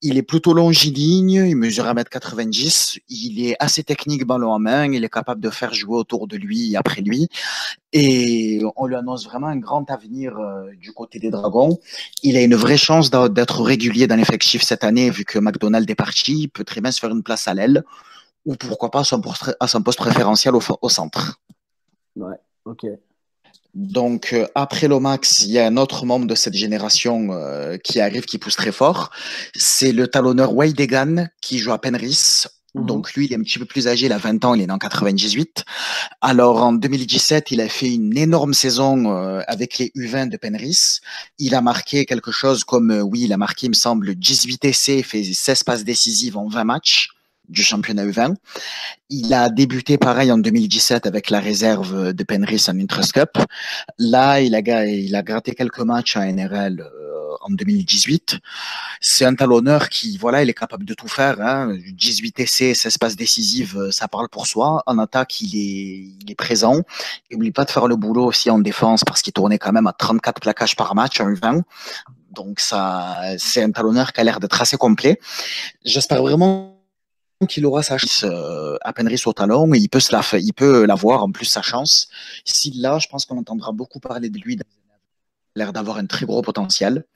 Il est plutôt longiligne, il mesure 1m90, il est assez technique ballon en main, il est capable de faire jouer autour de lui et après lui. Et on lui annonce vraiment un grand avenir du côté des Dragons. Il a une vraie chance d'être régulier dans l'effectif cette année, vu que McDonald est parti. Il peut très bien se faire une place à l'aile, ou pourquoi pas à son poste préférentiel au centre. Ouais, ok. Donc, après Lomax, il y a un autre membre de cette génération qui arrive, qui pousse très fort. C'est le talonneur Wade Egan, qui joue à Penrith. Donc, lui, il est un petit peu plus âgé, il a 20 ans, il est né en 98. Alors, en 2017, il a fait une énorme saison avec les U20 de Penrith. Il a marqué quelque chose comme, il a marqué, il me semble, 18 essais, fait 16 passes décisives en 20 matchs du championnat U20. Il a débuté pareil en 2017 avec la réserve de Penrith en Intrust Cup. Là, il a gratté quelques matchs à NRL en 2018. C'est un talonneur qui, voilà, il est capable de tout faire. Hein. 18 essais, 16 passes décisives, ça parle pour soi. En attaque, il est présent. N'oublie pas de faire le boulot aussi en défense parce qu'il tournait quand même à 34 plaquages par match en U20. Donc ça, c'est un talonneur qui a l'air d'être assez complet. J'espère vraiment qu'il aura sa chance à Penrith au talon et il peut l'avoir en plus sa chance. S'il l'a, je pense qu'on entendra beaucoup parler de lui. Il a l'air d'avoir un très gros potentiel.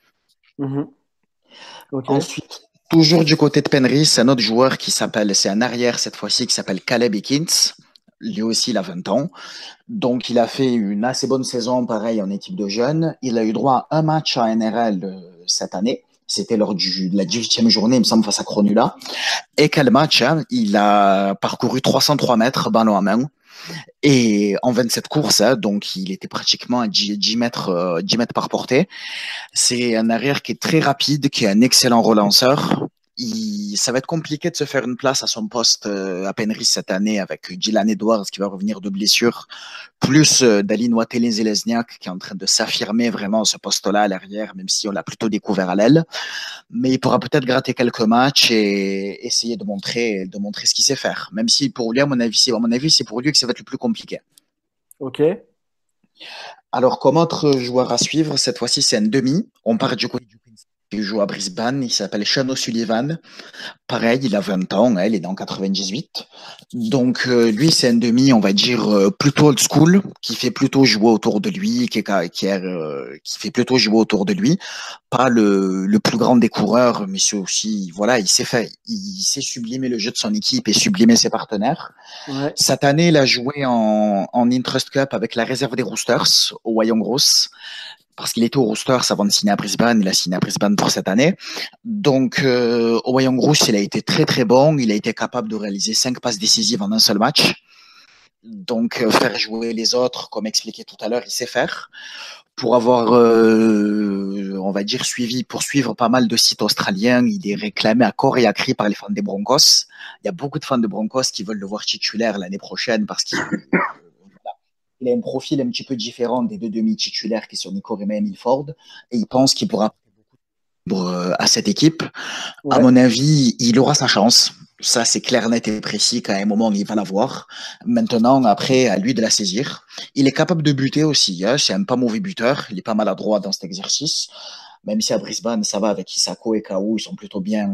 Okay. Ensuite, toujours du côté de Penrith, c'est un autre joueur c'est un arrière cette fois-ci qui s'appelle Caleb Ekins. Lui aussi, il a 20 ans. Donc, il a fait une assez bonne saison, pareil, en équipe de jeunes. Il a eu droit à un match à NRL cette année. C'était lors de la 18e journée, il me semble, face à Cronulla. Et quel match, hein, il a parcouru 303 mètres, ballon à main. Et en 27 courses, hein, donc il était pratiquement à 10 mètres par portée. C'est un arrière qui est très rapide, qui est un excellent relanceur. Ça va être compliqué de se faire une place à son poste à Penrith cette année avec Dylan Edwards qui va revenir de blessure, plus Dalin Watele-Zelezniak qui est en train de s'affirmer vraiment à ce poste-là à l'arrière, même si on l'a plutôt découvert à l'aile. Mais il pourra peut-être gratter quelques matchs et essayer de montrer ce qu'il sait faire. Même si pour lui, à mon avis, c'est pour lui que ça va être le plus compliqué. Ok. Alors, comme autre joueur à suivre, cette fois-ci, c'est un demi. On part du côté du Queens. Il joue à Brisbane. Il s'appelle Sean O'Sullivan. Pareil, il a 20 ans. Il est dans 98. Donc, lui, c'est un demi, on va dire, plutôt old school, qui fait plutôt jouer autour de lui, qui fait plutôt jouer autour de lui. Pas le plus grand des coureurs, mais c'est aussi, voilà, il sait sublimer le jeu de son équipe et sublimer ses partenaires. Ouais. Cette année, il a joué en Intrust Cup avec la réserve des Roosters au Wyong Roos, parce qu'il était au Roosters avant de signer à Brisbane. Il a signé à Brisbane pour cette année. Donc, au Wyong Roos, il a été très très bon. Il a été capable de réaliser 5 passes décisives en un seul match. Donc, faire jouer les autres, comme expliqué tout à l'heure, il sait faire. Pour avoir, on va dire, poursuivre pas mal de sites australiens, il est réclamé à corps et à cri par les fans des Broncos. Il y a beaucoup de fans de Broncos qui veulent le voir titulaire l'année prochaine parce qu'il a un profil un petit peu différent des deux demi-titulaires qui sont Nico Rema et Milford, et il pense qu'il pourra à cette équipe. Ouais. À mon avis, il aura sa chance. Ça, c'est clair, net et précis qu'à un moment, il va l'avoir. Maintenant, après, à lui de la saisir. Il est capable de buter aussi. Hein. C'est un pas mauvais buteur. Il est pas maladroit dans cet exercice. Même si à Brisbane, ça va avec Isako et Kau, ils sont plutôt bien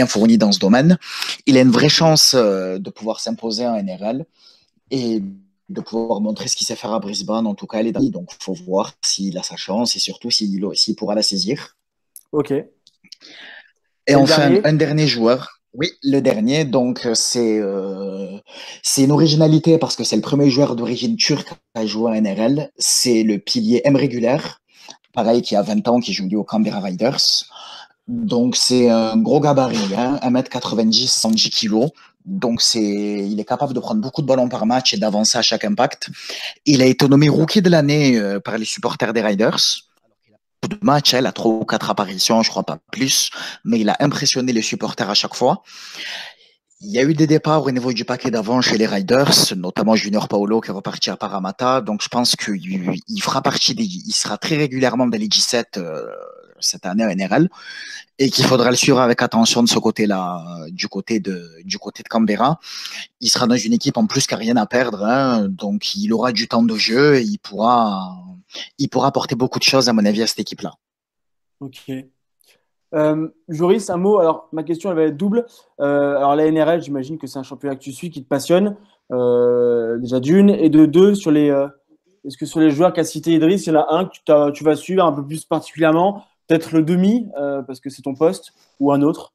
fournis dans ce domaine. Il a une vraie chance de pouvoir s'imposer en NRL et de pouvoir montrer ce qu'il sait faire à Brisbane. En tout cas, elle est dans. Donc, il faut voir s'il a sa chance et surtout s'il pourra la saisir. Ok. Et le enfin, dernier un dernier joueur. Oui, le dernier. Donc, c'est une originalité parce que c'est le premier joueur d'origine turque à jouer à NRL. C'est le pilier M Régulière, pareil, qui a 20 ans, qui joue lui au Canberra Raiders. Donc, c'est un gros gabarit, hein, 1m90, 110 kilos. Donc, il est capable de prendre beaucoup de ballons par match et d'avancer à chaque impact. Il a été nommé rookie de l'année par les supporters des Riders. De matchs, il a 3 ou 4 apparitions, je crois pas plus, mais il a impressionné les supporters à chaque fois. Il y a eu des départs au niveau du paquet d'avant chez les Riders, notamment Junior Paolo qui est reparti à Parramatta. Donc je pense qu'il fera partie il sera très régulièrement dans les G7 cette année à NRL et qu'il faudra le suivre avec attention de ce côté-là, du côté de Canberra. Il sera dans une équipe en plus qui n'a rien à perdre, hein, donc il aura du temps de jeu et il pourra apporter beaucoup de choses à mon avis à cette équipe-là. Ok. Joris, un mot. Alors, ma question, elle va être double. Alors, la NRL, j'imagine que c'est un championnat que tu suis, qui te passionne, déjà d'une. Et de deux, est-ce que sur les joueurs qu'a cité Idriss, il y en a un que tu vas suivre un peu plus particulièrement, peut-être le demi, parce que c'est ton poste, ou un autre?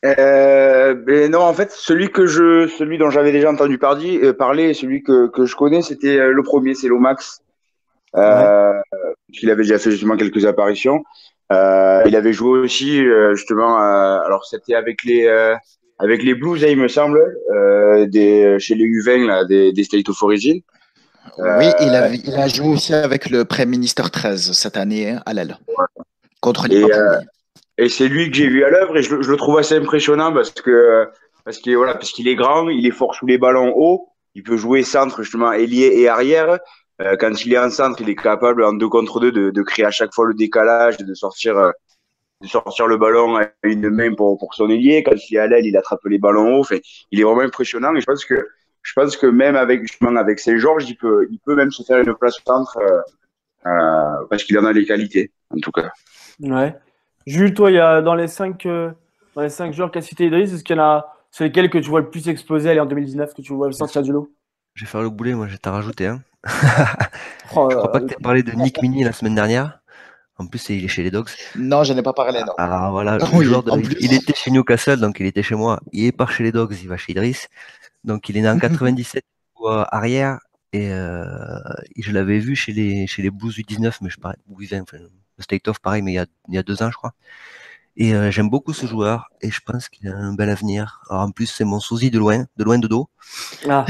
Ben non, en fait, celui dont j'avais déjà entendu parler, celui que je connais, c'était le premier, c'est Lomax. Ouais. Euh, il avait déjà fait justement quelques apparitions. Il avait joué aussi justement. Alors c'était avec les Blues, hein, il me semble, chez les U20 là, des State of Origin. Oui, il Euh, a, il a joué aussi avec le Prime Minister 13 cette année hein, à l'aile, contre les et, Papouilles. et c'est lui que j'ai vu à l'œuvre et je le trouve assez impressionnant parce qu'il est grand, il est fort sous les ballons hauts, il peut jouer centre justement ailier et arrière. Quand il est en centre, il est capable en 2 contre 2 de créer à chaque fois le décalage, de sortir le ballon à une main pour son ailier. Quand il est à l'aile, il attrape les ballons hauts. Enfin, il est vraiment impressionnant et je pense que même justement avec Saint-Georges, il peut même se faire une place au centre parce qu'il en a les qualités, en tout cas. Ouais. Jules, toi, il y a dans les cinq joueurs qu'a cité Idriss, est-ce qu'il y en a, c'est lesquels que tu vois le plus explosé aller en 2019, que tu vois le sortir du lot? Je vais faire le boulet, moi, je vais t'en rajouter un. Oh, Je crois pas que tu aies parlé de Nick Mini la semaine dernière. En plus, il est chez les Dogs. Non, je n'ai pas parlé, non. Alors voilà, le Oui, joueur en il plus. était chez Newcastle, donc il était chez moi. Il part chez les Dogs, il va chez Idriss. Donc il est né en 97, arrière. Et je l'avais vu chez les Blues U19, mais je parlais ou U20, enfin, le State of pareil, mais il y a 2 ans, je crois. Et j'aime beaucoup ce joueur et je pense qu'il a un bel avenir. Alors en plus, c'est mon sosie de loin de dos. Ah.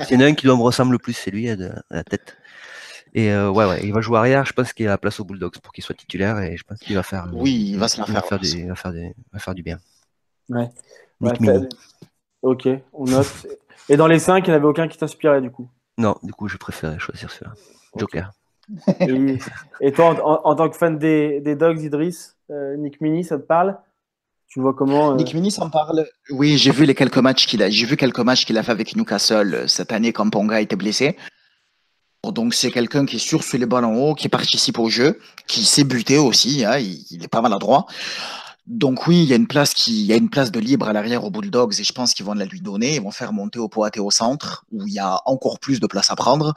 S'il y en a un qui doit me ressembler le plus, c'est lui à la tête. Et ouais, il va jouer arrière. Je pense qu'il a la place aux Bulldogs pour qu'il soit titulaire et je pense qu'il va faire, Oui, il va se la il va faire. faire du bien. Ouais. Ouais, Nick Mini. ok, on note. Et dans les cinq, il n'y en avait aucun qui t'inspirait du coup. Non, du coup, je préférais choisir celui-là. Ok. Joker. Et toi, en tant que fan des Dogs, Idriss, Nick Mini, ça te parle? Tu le vois comment Nick Mini s'en parle. Oui, j'ai vu quelques matchs qu'il a fait avec Newcastle cette année quand Ponga était blessé. Donc c'est quelqu'un qui est sûr sur les ballons hauts, qui participe au jeu, qui sait buter aussi, hein, il est pas maladroit. Donc oui, il y a une place de libre à l'arrière aux Bulldogs et je pense qu'ils vont la lui donner. Ils vont faire monter au Poate au centre où il y a encore plus de place à prendre.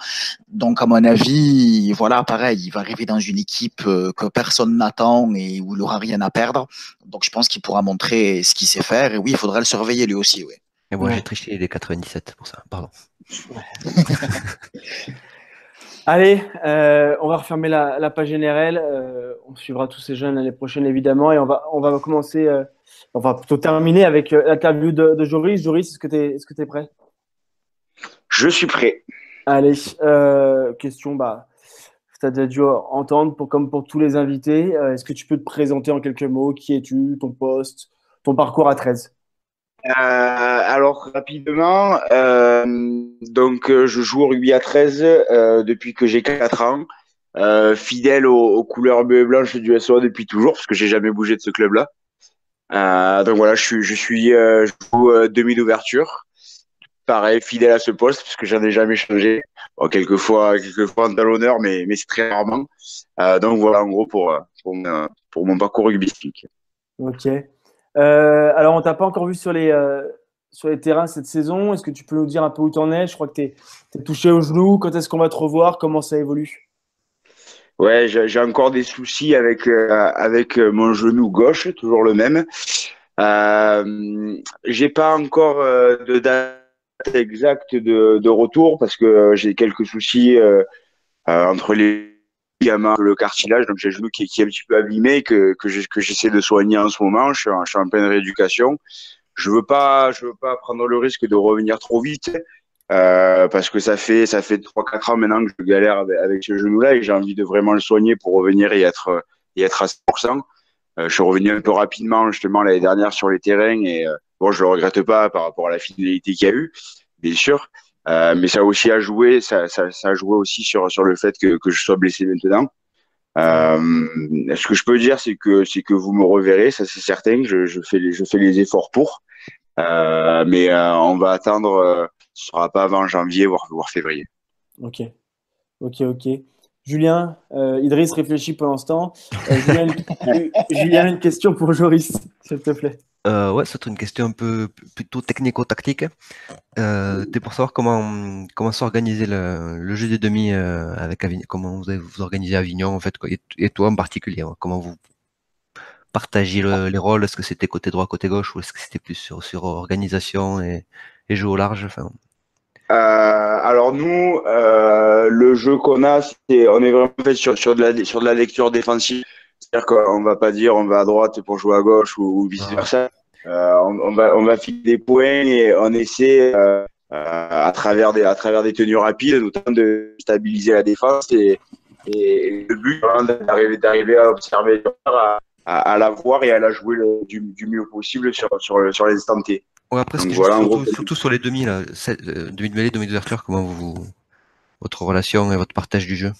Donc à mon avis, voilà, pareil, il va arriver dans une équipe que personne n'attend et où il n'aura rien à perdre. Donc je pense qu'il pourra montrer ce qu'il sait faire et oui, il faudra le surveiller lui aussi. Oui. Et moi, j'ai Ouais. triché les 97 pour ça. Pardon. Allez, on va refermer la page générale. On suivra tous ces jeunes l'année prochaine, évidemment. Et on va commencer, on va plutôt terminer avec l'interview de Joris. Joris, est-ce que t'es prêt? Je suis prêt. Allez, question, tu as déjà dû entendre, comme pour tous les invités. Est-ce que tu peux te présenter en quelques mots? Qui es-tu, ton poste, ton parcours à 13? Alors rapidement, donc je joue au rugby à 13 depuis que j'ai 4 ans, fidèle aux couleurs bleues et blanches du SOA depuis toujours parce que j'ai jamais bougé de ce club-là. Donc voilà, je joue demi d'ouverture, pareil fidèle à ce poste parce que j'en ai jamais changé. Bon, quelquefois en talonneur, mais c'est très rarement. Donc voilà en gros pour mon parcours rugbystique. Ok. Alors, on t'a pas encore vu sur les terrains cette saison. Est-ce que tu peux nous dire un peu où tu en es? Je crois que tu es touché au genou. Quand est-ce qu'on va te revoir? Comment ça évolue? Ouais, j'ai encore des soucis avec mon genou gauche, toujours le même. J'ai pas encore de date exacte de retour parce que j'ai quelques soucis entre les ligaments, le cartilage, donc j'ai le genou qui est un petit peu abîmé que j'essaie de soigner en ce moment. Je suis en pleine rééducation. Je veux pas prendre le risque de revenir trop vite parce que ça fait 3 4 ans maintenant que je galère avec ce genou-là et j'ai envie de vraiment le soigner pour revenir et être à 100%. Je suis revenu un peu rapidement justement l'année dernière sur les terrains et bon, je le regrette pas par rapport à la fidélité qu'il y a eu, bien sûr. Mais ça a aussi à jouer, ça a joué aussi sur le fait que je sois blessé maintenant. Ce que je peux dire, c'est que vous me reverrez, ça c'est certain. Je fais les efforts pour. Mais on va attendre, ce sera pas avant janvier, voire février. Ok, ok. Julien, Idriss réfléchit pendant ce temps. Julien, une question pour Joris, s'il te plaît. Ouais, c'est une question un peu plutôt technico-tactique. T'es pour savoir comment s'organiser le jeu des demi avec Avignon, comment vous allez vous organiser à Avignon en fait, quoi, et toi en particulier, hein, comment vous partagez les rôles, est-ce que c'était côté droit, côté gauche, ou est-ce que c'était plus sur organisation et jeu au large, enfin. Alors nous, le jeu qu'on a, on est vraiment fait sur de la lecture défensive. C'est-à-dire qu'on va pas dire on va à droite pour jouer à gauche ou vice versa. On va filer des points et on essaie à travers des tenues rapides, notamment de stabiliser la défense et le but vraiment, d'arriver à observer le joueur, à la voir et à la jouer du mieux possible sur les instants T. Ouais, après, Donc juste voilà, en gros, surtout sur les demi, là, demi de mêlée, demi d'ouverture, votre relation et votre partage du jeu.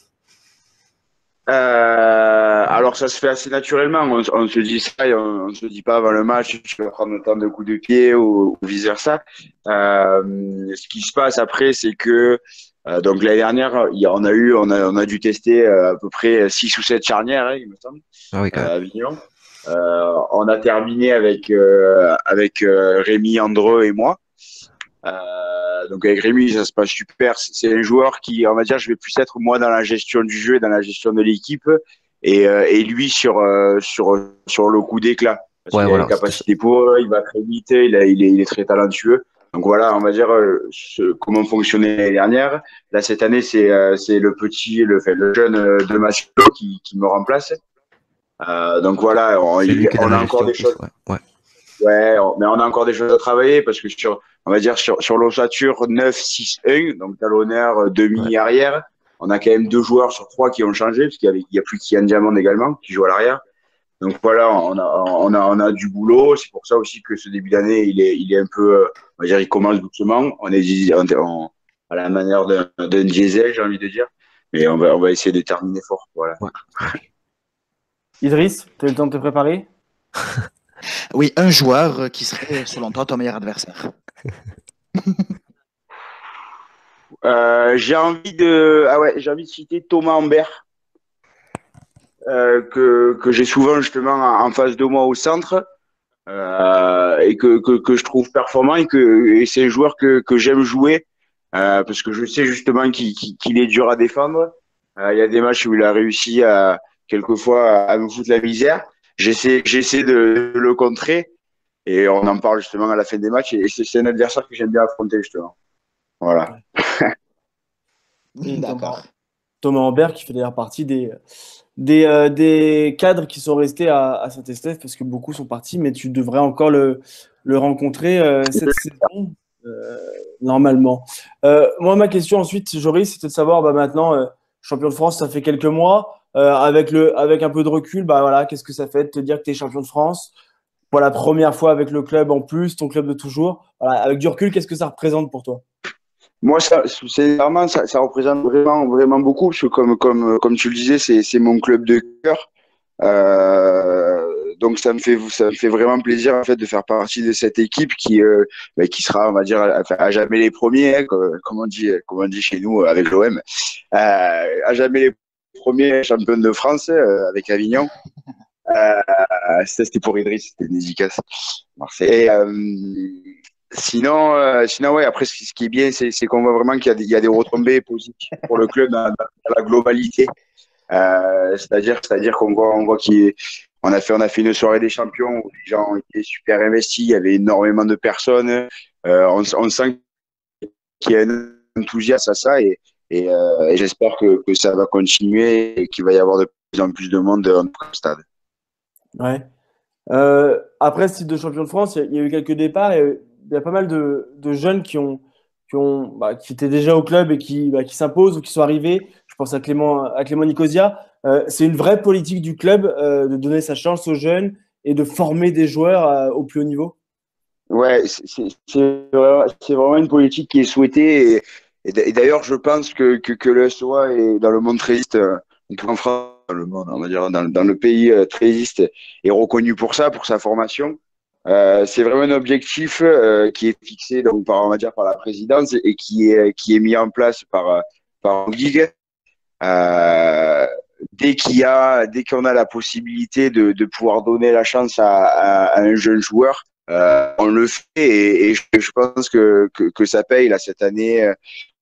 alors ça se fait assez naturellement. On se dit ça et on se dit pas avant le match, tu vas prendre autant de coups de pied ou vice versa. Ce qui se passe après, c'est que donc l'année dernière, on a dû tester à peu près 6 ou 7 charnières, hein, il me semble, Ah oui, quand à même. Avignon. On a terminé avec Rémi, Andreu et moi. Donc avec Rémi, ça se passe super. C'est un joueur qui, on va dire, je vais plus être moi dans la gestion du jeu et dans la gestion de l'équipe, et lui sur le coup d'éclat. Parce Ouais, qu'il a les voilà, c'était ça. capacités pour, il va très vite, il est très talentueux. Donc voilà, on va dire comment fonctionnait l'année dernière. Là cette année, c'est le jeune de Massimo qui me remplace. Donc voilà, C'est lui qui est dans on la a encore gestion des plus, choses. ouais. Ouais. Ouais, mais on a encore des choses à travailler parce que on va dire sur l'ossature 9-6-1, donc talonneur, Ouais. demi-arrière, on a quand même 2 joueurs sur 3 qui ont changé parce qu'il y a plus Kian Diamond également qui joue à l'arrière. Donc voilà, on a du boulot. C'est pour ça aussi que ce début d'année, il est un peu, on va dire, il commence doucement. À la manière d'un diesel, j'ai envie de dire. Mais on va essayer de terminer fort. Voilà. Ouais. Idriss, tu as eu le temps de te préparer? Oui, un joueur qui serait, selon toi, ton meilleur adversaire. J'ai envie de citer Thomas Ambert. Que j'ai souvent justement en face de moi au centre et que je trouve performant et c'est un joueur que j'aime jouer parce que je sais justement qu'il est dur à défendre. Il y a des matchs où il a réussi quelquefois à me foutre la misère. J'essaie de le contrer et on en parle justement à la fin des matchs et c'est un adversaire que j'aime bien affronter justement. Voilà. Et D'accord. Thomas Ambert qui fait d'ailleurs partie des cadres qui sont restés à Saint-Estèphe parce que beaucoup sont partis, mais tu devrais encore le rencontrer cette saison, normalement. Moi, ma question ensuite, Joris, c'était de savoir maintenant, champion de France, ça fait quelques mois. Avec un peu de recul, bah voilà, qu'est-ce que ça fait de te dire que tu es champion de France pour la première fois avec le club en plus, ton club de toujours. Voilà, avec du recul, qu'est-ce que ça représente pour toi? Moi, ça représente vraiment, vraiment beaucoup, parce que comme tu le disais, c'est mon club de cœur. Donc ça me fait vraiment plaisir en fait de faire partie de cette équipe qui sera, on va dire, à jamais les premiers, hein, comme on dit chez nous avec l'OM, à jamais les premiers champions de France avec Avignon. C'était pour Idriss, c'était une dédicace. Marseille. Sinon, ouais, après, ce qui est bien, c'est qu'on voit vraiment qu'il y a des retombées positives pour le club dans la globalité. C'est-à-dire qu'on voit on a fait une soirée des champions où les gens étaient super investis, il y avait énormément de personnes. On sent qu'il y a un enthousiasme à ça et j'espère que ça va continuer et qu'il va y avoir de plus en plus de monde dans le stade. Ouais. Après ce titre de champion de France, il y a eu quelques départs et il y a pas mal de jeunes qui étaient déjà au club et qui s'imposent ou qui sont arrivés. Je pense à Clément Nicosia. C'est une vraie politique du club de donner sa chance aux jeunes et de former des joueurs au plus haut niveau. Ouais, c'est vraiment une politique qui est souhaitée et d'ailleurs je pense que le SOA est dans le monde trésiste, en tout cas en France, dans le monde, on va dire dans le pays trésiste, est reconnu pour ça, pour sa formation. C'est vraiment un objectif qui est fixé donc on va dire par la présidence et qui est mis en place par Ligue. Euh, dès qu'on a la possibilité de pouvoir donner la chance à un jeune joueur, on le fait et je pense que ça paye là cette année.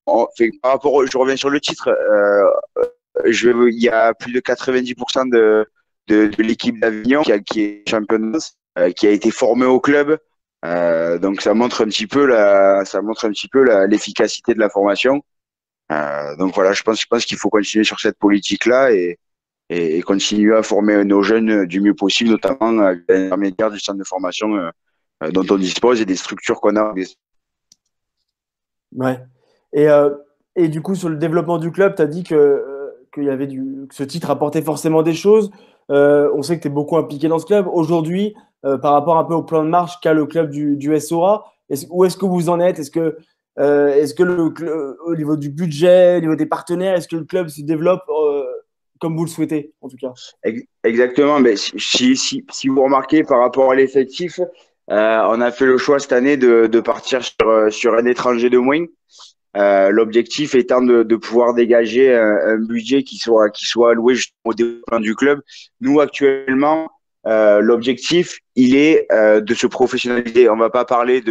Par rapport, je reviens sur le titre. Il y a plus de 90% de l'équipe d'Avignon qui est championne, qui a été formée au club. Donc ça montre un petit peu l'efficacité de la formation. Donc voilà, je pense qu'il faut continuer sur cette politique-là et continuer à former nos jeunes du mieux possible, notamment à l'intermédiaire du centre de formation dont on dispose et des structures qu'on a. Ouais. Et, euh, et du coup, sur le développement du club, tu as dit qu'il y avait que ce titre apportait forcément des choses. On sait que tu es beaucoup impliqué dans ce club. Aujourd'hui, par rapport un peu au plan de marche qu'a le club du SOA, où est-ce que vous en êtes? Est-ce que au niveau du budget, au niveau des partenaires, est-ce que le club se développe comme vous le souhaitez, en tout cas? Exactement. Mais si vous remarquez par rapport à l'effectif, on a fait le choix cette année de partir sur un étranger de moins. L'objectif étant de pouvoir dégager un budget qui soit alloué justement au développement du club. Nous, actuellement, l'objectif, il est de se professionnaliser. On va pas parler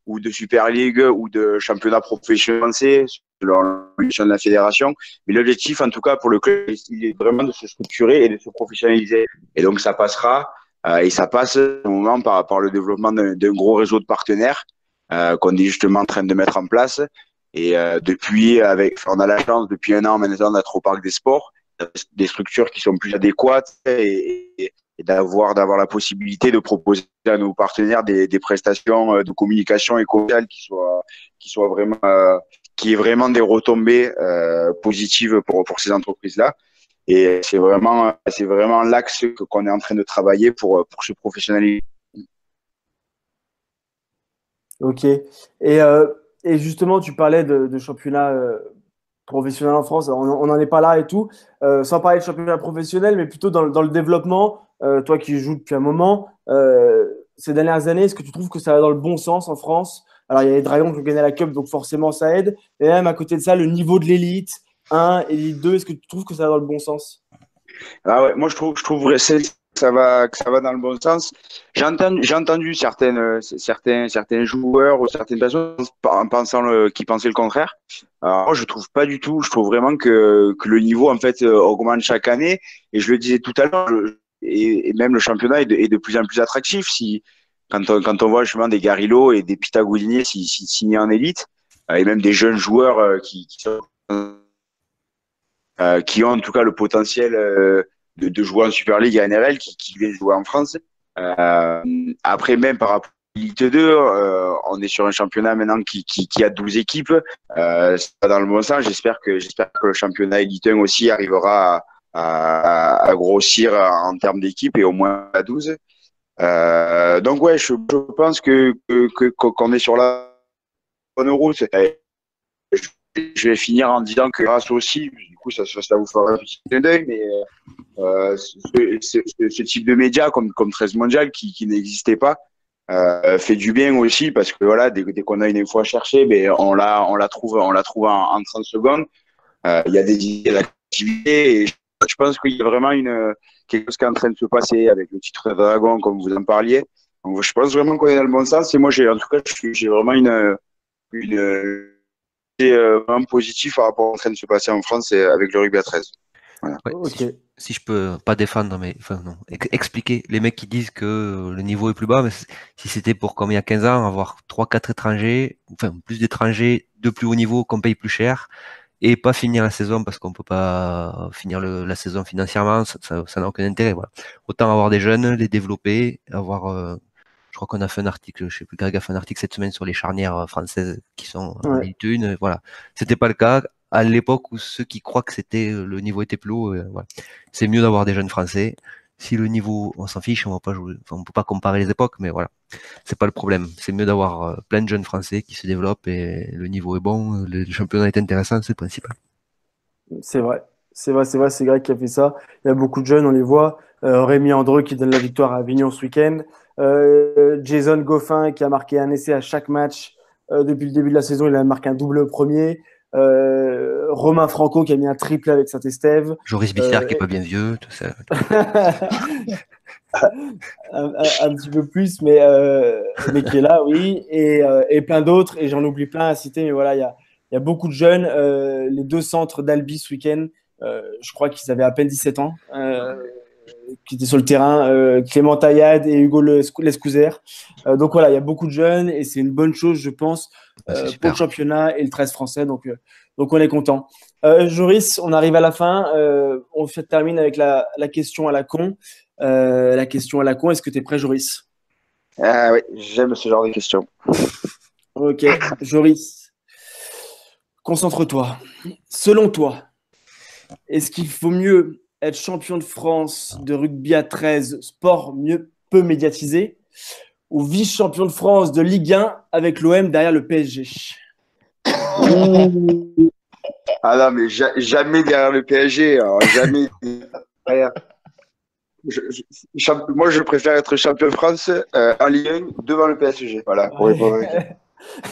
ou de Super League ou de championnat professionnel français, selon l'évolution de la fédération. Mais l'objectif, en tout cas, pour le club, il est vraiment de se structurer et de se professionnaliser. Et donc, ça passera, et ça passe au moment par le développement d'un gros réseau de partenaires qu'on est justement en train de mettre en place. Et on a la chance depuis un an maintenant d'être au Parc des Sports, des structures qui sont plus adéquates et d'avoir la possibilité de proposer à nos partenaires des prestations de communication et commerciale qui soient vraiment qui est vraiment des retombées positives pour ces entreprises-là. Et c'est vraiment l'axe qu'on est en train de travailler pour se professionnaliser. Ok. Et justement, tu parlais de championnat professionnel en France. On n'en est pas là et tout. Sans parler de championnat professionnel, mais plutôt dans le développement. Toi qui joues depuis un moment, ces dernières années, est-ce que tu trouves que ça va dans le bon sens en France? Alors, il y a les Dragons qui ont gagné la Cup, donc forcément, ça aide. Et même à côté de ça, le niveau de l'élite 1 et l'élite 2, est-ce que tu trouves que ça va dans le bon sens? Ah ouais, moi je trouve que ça va dans le bon sens. J'ai entendu certains joueurs ou certaines personnes qui pensaient le contraire. Alors, moi je trouve pas du tout. Je trouve vraiment que le niveau en fait augmente chaque année. Et je le disais tout à l'heure, et même le championnat est de plus en plus attractif. Quand on voit justement des Garillo et des Pitagoudinier signés en élite, et même des jeunes joueurs qui ont en tout cas le potentiel de jouer en Super League et NRL qui viennent jouer en France. Après, même par rapport à l'élite 2, on est sur un championnat maintenant qui a 12 équipes. Ça va dans le bon sens. J'espère que le championnat élite 1 aussi arrivera à grossir en termes d'équipes et au moins à 12. Donc ouais, je pense qu'on est sur la bonne route. Je vais finir en disant que grâce aussi, du coup ça vous fera un petit clin d'œil, mais ce type de média comme 13 Mondial qui n'existait pas fait du bien aussi parce que voilà, dès qu'on a une info à chercher, ben on la trouve en 30 secondes. Il y a des idées d'activité et je pense qu'il y a vraiment quelque chose qui est en train de se passer avec le titre de Dragon comme vous en parliez. Donc, je pense vraiment qu'on est dans le bon sens et moi j'ai vraiment une vraiment positif par rapport à ce qui est en train de se passer en France et avec le rugby à 13. Voilà. Ouais, Ok. si je peux pas défendre, mais enfin non, expliquer les mecs qui disent que le niveau est plus bas, mais si c'était pour comme il y a 15 ans, avoir 3-4 étrangers, enfin plus d'étrangers de plus haut niveau qu'on paye plus cher, et pas finir la saison parce qu'on peut pas finir la saison financièrement, ça n'a aucun intérêt. Voilà. Autant avoir des jeunes, les développer, avoir. Je crois qu'on a fait un article, je sais plus, Greg a fait un article cette semaine sur les charnières françaises qui sont en Ouais. Ligue 1. Voilà, c'était pas le cas à l'époque où ceux qui croient que c'était le niveau était plus haut. Voilà. C'est mieux d'avoir des jeunes Français. Si le niveau, on s'en fiche, on va pas jouer, enfin, on peut pas comparer les époques, mais voilà, c'est pas le problème. C'est mieux d'avoir plein de jeunes Français qui se développent et le niveau est bon, le championnat est intéressant, c'est le principal. C'est vrai. C'est Greg qui a fait ça. Il y a beaucoup de jeunes, on les voit. Rémi Andreu qui donne la victoire à Avignon ce week-end. Jason Goffin qui a marqué un essai à chaque match depuis le début de la saison. Il a marqué un double au premier. Romain Franco qui a mis un triplé avec Saint-Estève. Joris Bissière qui est pas bien vieux, tout ça. un petit peu plus, mais qui est là, oui. Et plein d'autres. Et j'en oublie plein à citer. Mais voilà, il y a beaucoup de jeunes. Les deux centres d'Albi ce week-end, je crois qu'ils avaient à peine 17 ans. Qui étaient sur le terrain, Clément Taillade et Hugo Lescouzer. Donc voilà, il y a beaucoup de jeunes et c'est une bonne chose, je pense, Ouais, c'est pour super. le championnat et le 13 français. Donc on est content. Joris, on arrive à la fin. On termine avec la question à la con. La question à la con, est-ce que tu es prêt, Joris? Ah oui, j'aime ce genre de questions. Ok, Joris, concentre-toi. Selon toi, est-ce qu'il faut mieux être champion de France de rugby à 13, sport peu médiatisé, ou vice-champion de France de Ligue 1 avec l'OM derrière le PSG? Ah non, mais jamais derrière le PSG, alors jamais derrière. Moi, je préfère être champion de France en Ligue 1 devant le PSG. Voilà, pour répondre à la question.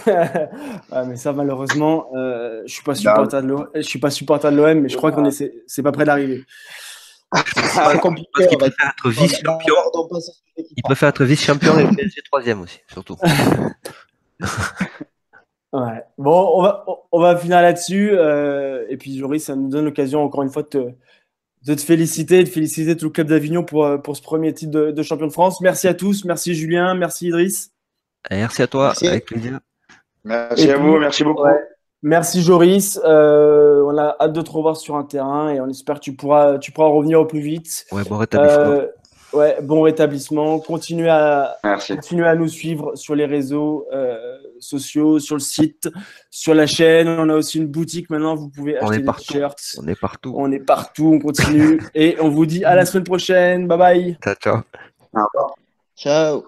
Ouais, mais ça, malheureusement, je suis pas Non. supporter de l'OM. Je suis pas supporter de l'OM, mais je crois c'est pas près d'arriver. Parce qu'il préfère être vice-champion. Il préfère être vice-champion et le PSG troisième aussi, surtout. Ouais. Bon, on va finir là-dessus. Et puis, Joris, ça nous donne l'occasion, encore une fois, de te féliciter, de féliciter tout le club d'Avignon pour ce premier titre de champion de France. Merci à tous. Merci Julien. Merci Idriss. Merci à toi, Merci. avec plaisir. Merci Et à puis, vous, merci beaucoup. ouais. Merci Joris. On a hâte de te revoir sur un terrain et on espère que tu pourras revenir au plus vite. Ouais, bon rétablissement. Ouais, bon rétablissement. Continuez à Merci. nous suivre sur les réseaux sociaux, sur le site, sur la chaîne. On a aussi une boutique maintenant. Vous pouvez On acheter est des partout. t-shirts. On est partout. On est partout. On continue. Et on vous dit à la semaine prochaine. Bye bye. Ciao, ciao. Au revoir. Ciao.